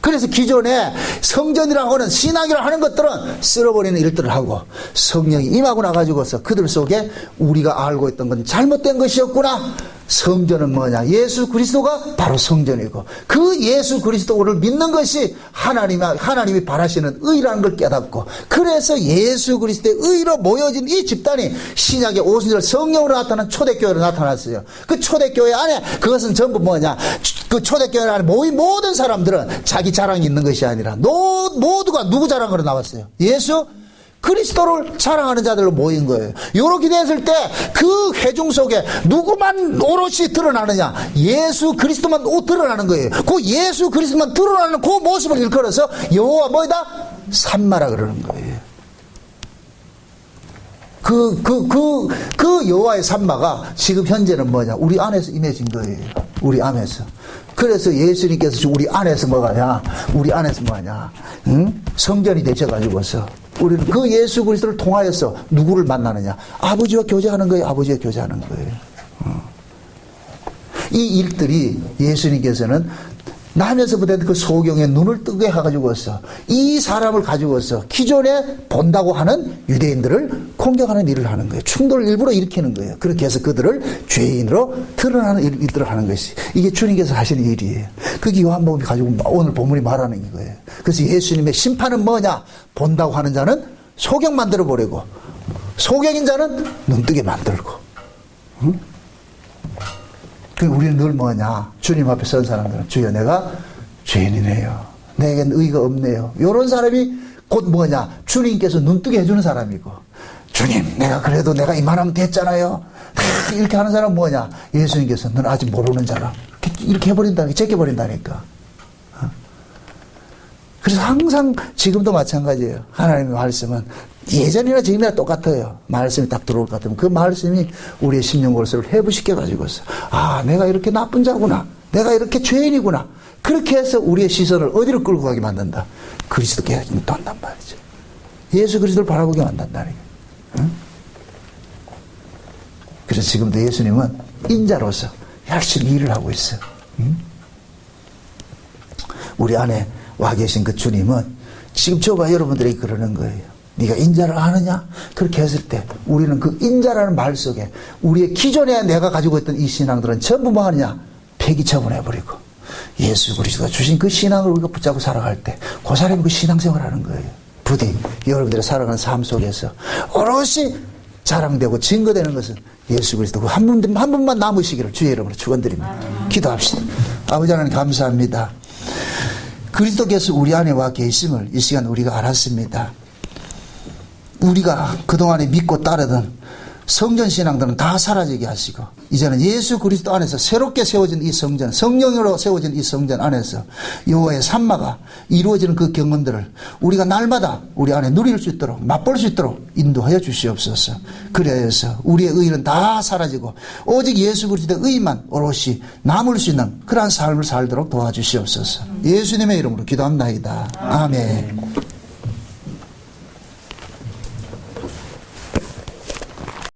그래서 기존에 성전이라고 하는 신앙이라고 하는 것들은 쓸어버리는 일들을 하고 성령이 임하고 나가지고서 그들 속에 우리가 알고 있던 건 잘못된 것이었구나. 성전은 뭐냐? 예수 그리스도가 바로 성전이고 그 예수 그리스도를 믿는 것이 하나님이 바라시는 의라는 걸 깨닫고 그래서 예수 그리스도의 의로 모여진 이 집단이 신약의 오순절 성령으로 나타난 초대교회로 나타났어요. 그 초대교회 안에 그것은 전부 뭐냐? 그 초대교회 안에 모인 모든 사람들은 자기 자랑이 있는 것이 아니라 모두가 누구 자랑으로 나왔어요? 예수 그리스도를 자랑하는 자들로 모인 거예요. 요렇게 됐을 때 그 회중 속에 누구만 오롯이 드러나느냐? 예수 그리스도만 드러나는 거예요. 그 예수 그리스도만 드러나는 그 모습을 일컬어서 여호와 뭐이다? 산마라 그러는 거예요. 그 여호와의 산마가 지금 현재는 뭐냐? 우리 안에서 임해진 거예요. 우리 안에서. 그래서 예수님께서 우리 안에서 뭐가냐? 우리 안에서 뭐하냐? 응? 성전이 되셔가지고서 우리는 그 예수 그리스도를 통하여서 누구를 만나느냐? 아버지와 교제하는 거예요. 아버지와 교제하는 거예요. 이 일들이 예수님께서는 나면서부터 그 소경의 눈을 뜨게 해가지고서 이 사람을 가지고서 기존에 본다고 하는 유대인들을 공격하는 일을 하는 거예요. 충돌을 일부러 일으키는 거예요. 그렇게 해서 그들을 죄인으로 드러나는 일들을 하는 것이 이게 주님께서 하시는 일이에요. 그게 요한복음이 가지고 오늘 본문이 말하는 거예요. 그래서 예수님의 심판은 뭐냐? 본다고 하는 자는 소경 만들어 버리고 소경인 자는 눈뜨게 만들고. 응? 우리는 늘 뭐냐? 주님 앞에 선 사람들은 주여 내가 죄인이네요. 내겐 의가 없네요. 이런 사람이 곧 뭐냐? 주님께서 눈뜨게 해주는 사람이고 주님 내가 그래도 내가 이만하면 됐잖아요. 이렇게 하는 사람은 뭐냐? 예수님께서 넌 아직 모르는 자라. 이렇게 해버린다니까. 제껴버린다니까. 그래서 항상 지금도 마찬가지예요. 하나님의 말씀은 예전이나 지금이나 똑같아요. 말씀이 딱 들어올 것 같으면 그 말씀이 우리의 심령골수를 회부시켜가지고서 아 내가 이렇게 나쁜 자구나. 내가 이렇게 죄인이구나. 그렇게 해서 우리의 시선을 어디로 끌고 가게 만든다. 그리스도께 인도한단 말이죠. 예수 그리스도를 바라보게 만든다는 거예요. 응? 그래서 지금도 예수님은 인자로서 열심히 일을 하고 있어요. 응? 우리 안에 와 계신 그 주님은 지금 저와 여러분들에게 그러는 거예요. 네가 인자를 아느냐? 그렇게 했을 때 우리는 그 인자라는 말 속에 우리의 기존에 내가 가지고 있던 이 신앙들은 전부 뭐 하느냐? 폐기 처분해버리고 예수 그리스도가 주신 그 신앙을 우리가 붙잡고 살아갈 때 그 사람이 그 신앙생활을 하는 거예요. 부디 여러분들의 살아가는 삶 속에서 오롯이 자랑되고 증거되는 것은 예수 그리스도 그 한 분만 남으시기를 주의 이름으로 축원드립니다. 기도합시다. 아버지 하나님 감사합니다. 그리스도께서 우리 안에 와 계심을 이 시간 우리가 알았습니다. 우리가 그동안에 믿고 따르던 성전신앙들은 다 사라지게 하시고 이제는 예수 그리스도 안에서 새롭게 세워진 이 성전, 성령으로 세워진 이 성전 안에서 여호와의 산마가 이루어지는 그 경험들을 우리가 날마다 우리 안에 누릴 수 있도록 맛볼 수 있도록 인도하여 주시옵소서. 그래서 우리의 의는 다 사라지고 오직 예수 그리스도의 의만 오롯이 남을 수 있는 그러한 삶을 살도록 도와주시옵소서. 예수님의 이름으로 기도합나이다. 아멘.